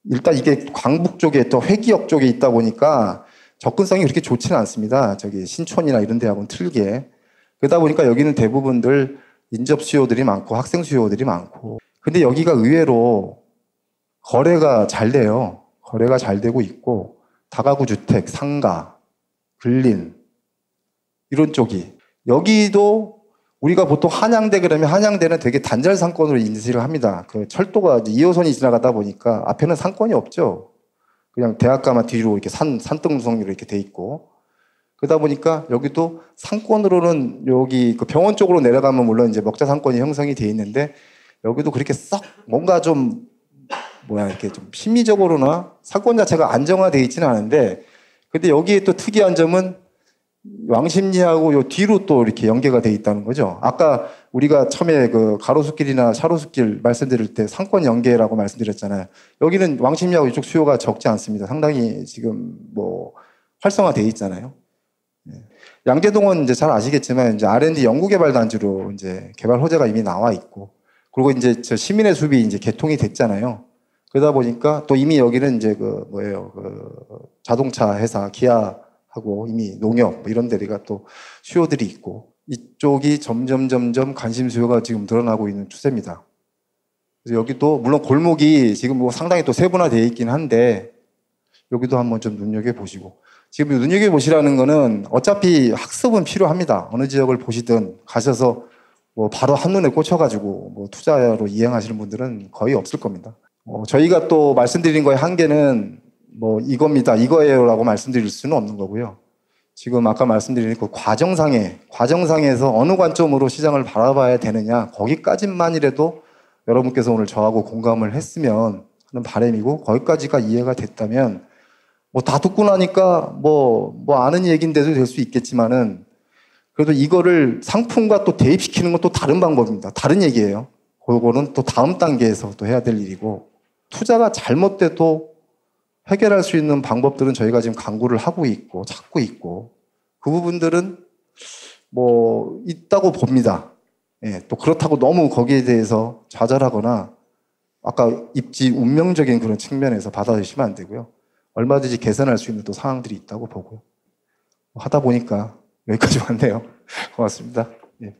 일단 이게 광북 쪽에 또 회기역 쪽에 있다 보니까 접근성이 그렇게 좋지는 않습니다. 저기 신촌이나 이런 데하고는 틀리게. 그러다 보니까 여기는 대부분들 인접 수요들이 많고 학생 수요들이 많고 근데 여기가 의외로 거래가 잘 돼요. 거래가 잘 되고 있고 다가구 주택, 상가, 근린 이런 쪽이 여기도 우리가 보통 한양대 그러면 한양대는 되게 단절 상권으로 인식을 합니다. 그 철도가 2호선이 지나가다 보니까 앞에는 상권이 없죠. 그냥 대학가만 뒤로 이렇게 산등성으로 이렇게 돼 있고 그러다 보니까 여기도 상권으로는 여기 그 병원 쪽으로 내려가면 물론 이제 먹자 상권이 형성이 돼 있는데 여기도 그렇게 썩 뭔가 좀 이렇게 좀 심리적으로나 상권 자체가 안정화돼 있지는 않은데 근데 여기에 또 특이한 점은 왕십리하고 요 뒤로 또 이렇게 연계가 돼 있다는 거죠. 아까 우리가 처음에 그 가로수길이나 샤로수길 말씀드릴 때 상권 연계라고 말씀드렸잖아요. 여기는 왕십리하고 이쪽 수요가 적지 않습니다. 상당히 지금 뭐 활성화돼 있잖아요. 양재동은 이제 잘 아시겠지만 이제 R&D 연구개발단지로 이제 개발 호재가 이미 나와 있고 그리고 이제 저 시민의 숲이 이제 개통이 됐잖아요. 그러다 보니까 또 이미 여기는 이제 그 자동차 회사 기아하고 이미 농협 뭐 이런 데가 또 수요들이 있고 이쪽이 점점 관심 수요가 지금 늘어나고 있는 추세입니다. 그래서 여기도 물론 골목이 지금 뭐 상당히 또 세분화되어 있긴 한데 여기도 한번 좀 눈여겨보시고 지금 눈여겨보시라는 거는 어차피 학습은 필요합니다. 어느 지역을 보시든 가셔서 뭐 바로 한눈에 꽂혀가지고 뭐 투자로 이행하시는 분들은 거의 없을 겁니다. 저희가 또 말씀드린 거의 한계는 뭐 이겁니다, 이거예요라고 말씀드릴 수는 없는 거고요. 지금 아까 말씀드린 그 과정상에서 어느 관점으로 시장을 바라봐야 되느냐 거기까지만이라도 여러분께서 오늘 저하고 공감을 했으면 하는 바람이고 거기까지가 이해가 됐다면 뭐 다 듣고 나니까 뭐 아는 얘기인데도 될 수 있겠지만은 그래도 이거를 상품과 또 대입시키는 건 또 다른 방법입니다. 다른 얘기예요. 그거는 또 다음 단계에서 또 해야 될 일이고 투자가 잘못돼도 해결할 수 있는 방법들은 저희가 지금 강구를 하고 있고 찾고 있고 그 부분들은 뭐 있다고 봅니다. 예, 또 그렇다고 너무 거기에 대해서 좌절하거나 아까 입지 운명적인 그런 측면에서 받아주시면 안 되고요. 얼마든지 개선할 수 있는 또 상황들이 있다고 보고요. 하다 보니까 여기까지 왔네요. 고맙습니다. 예.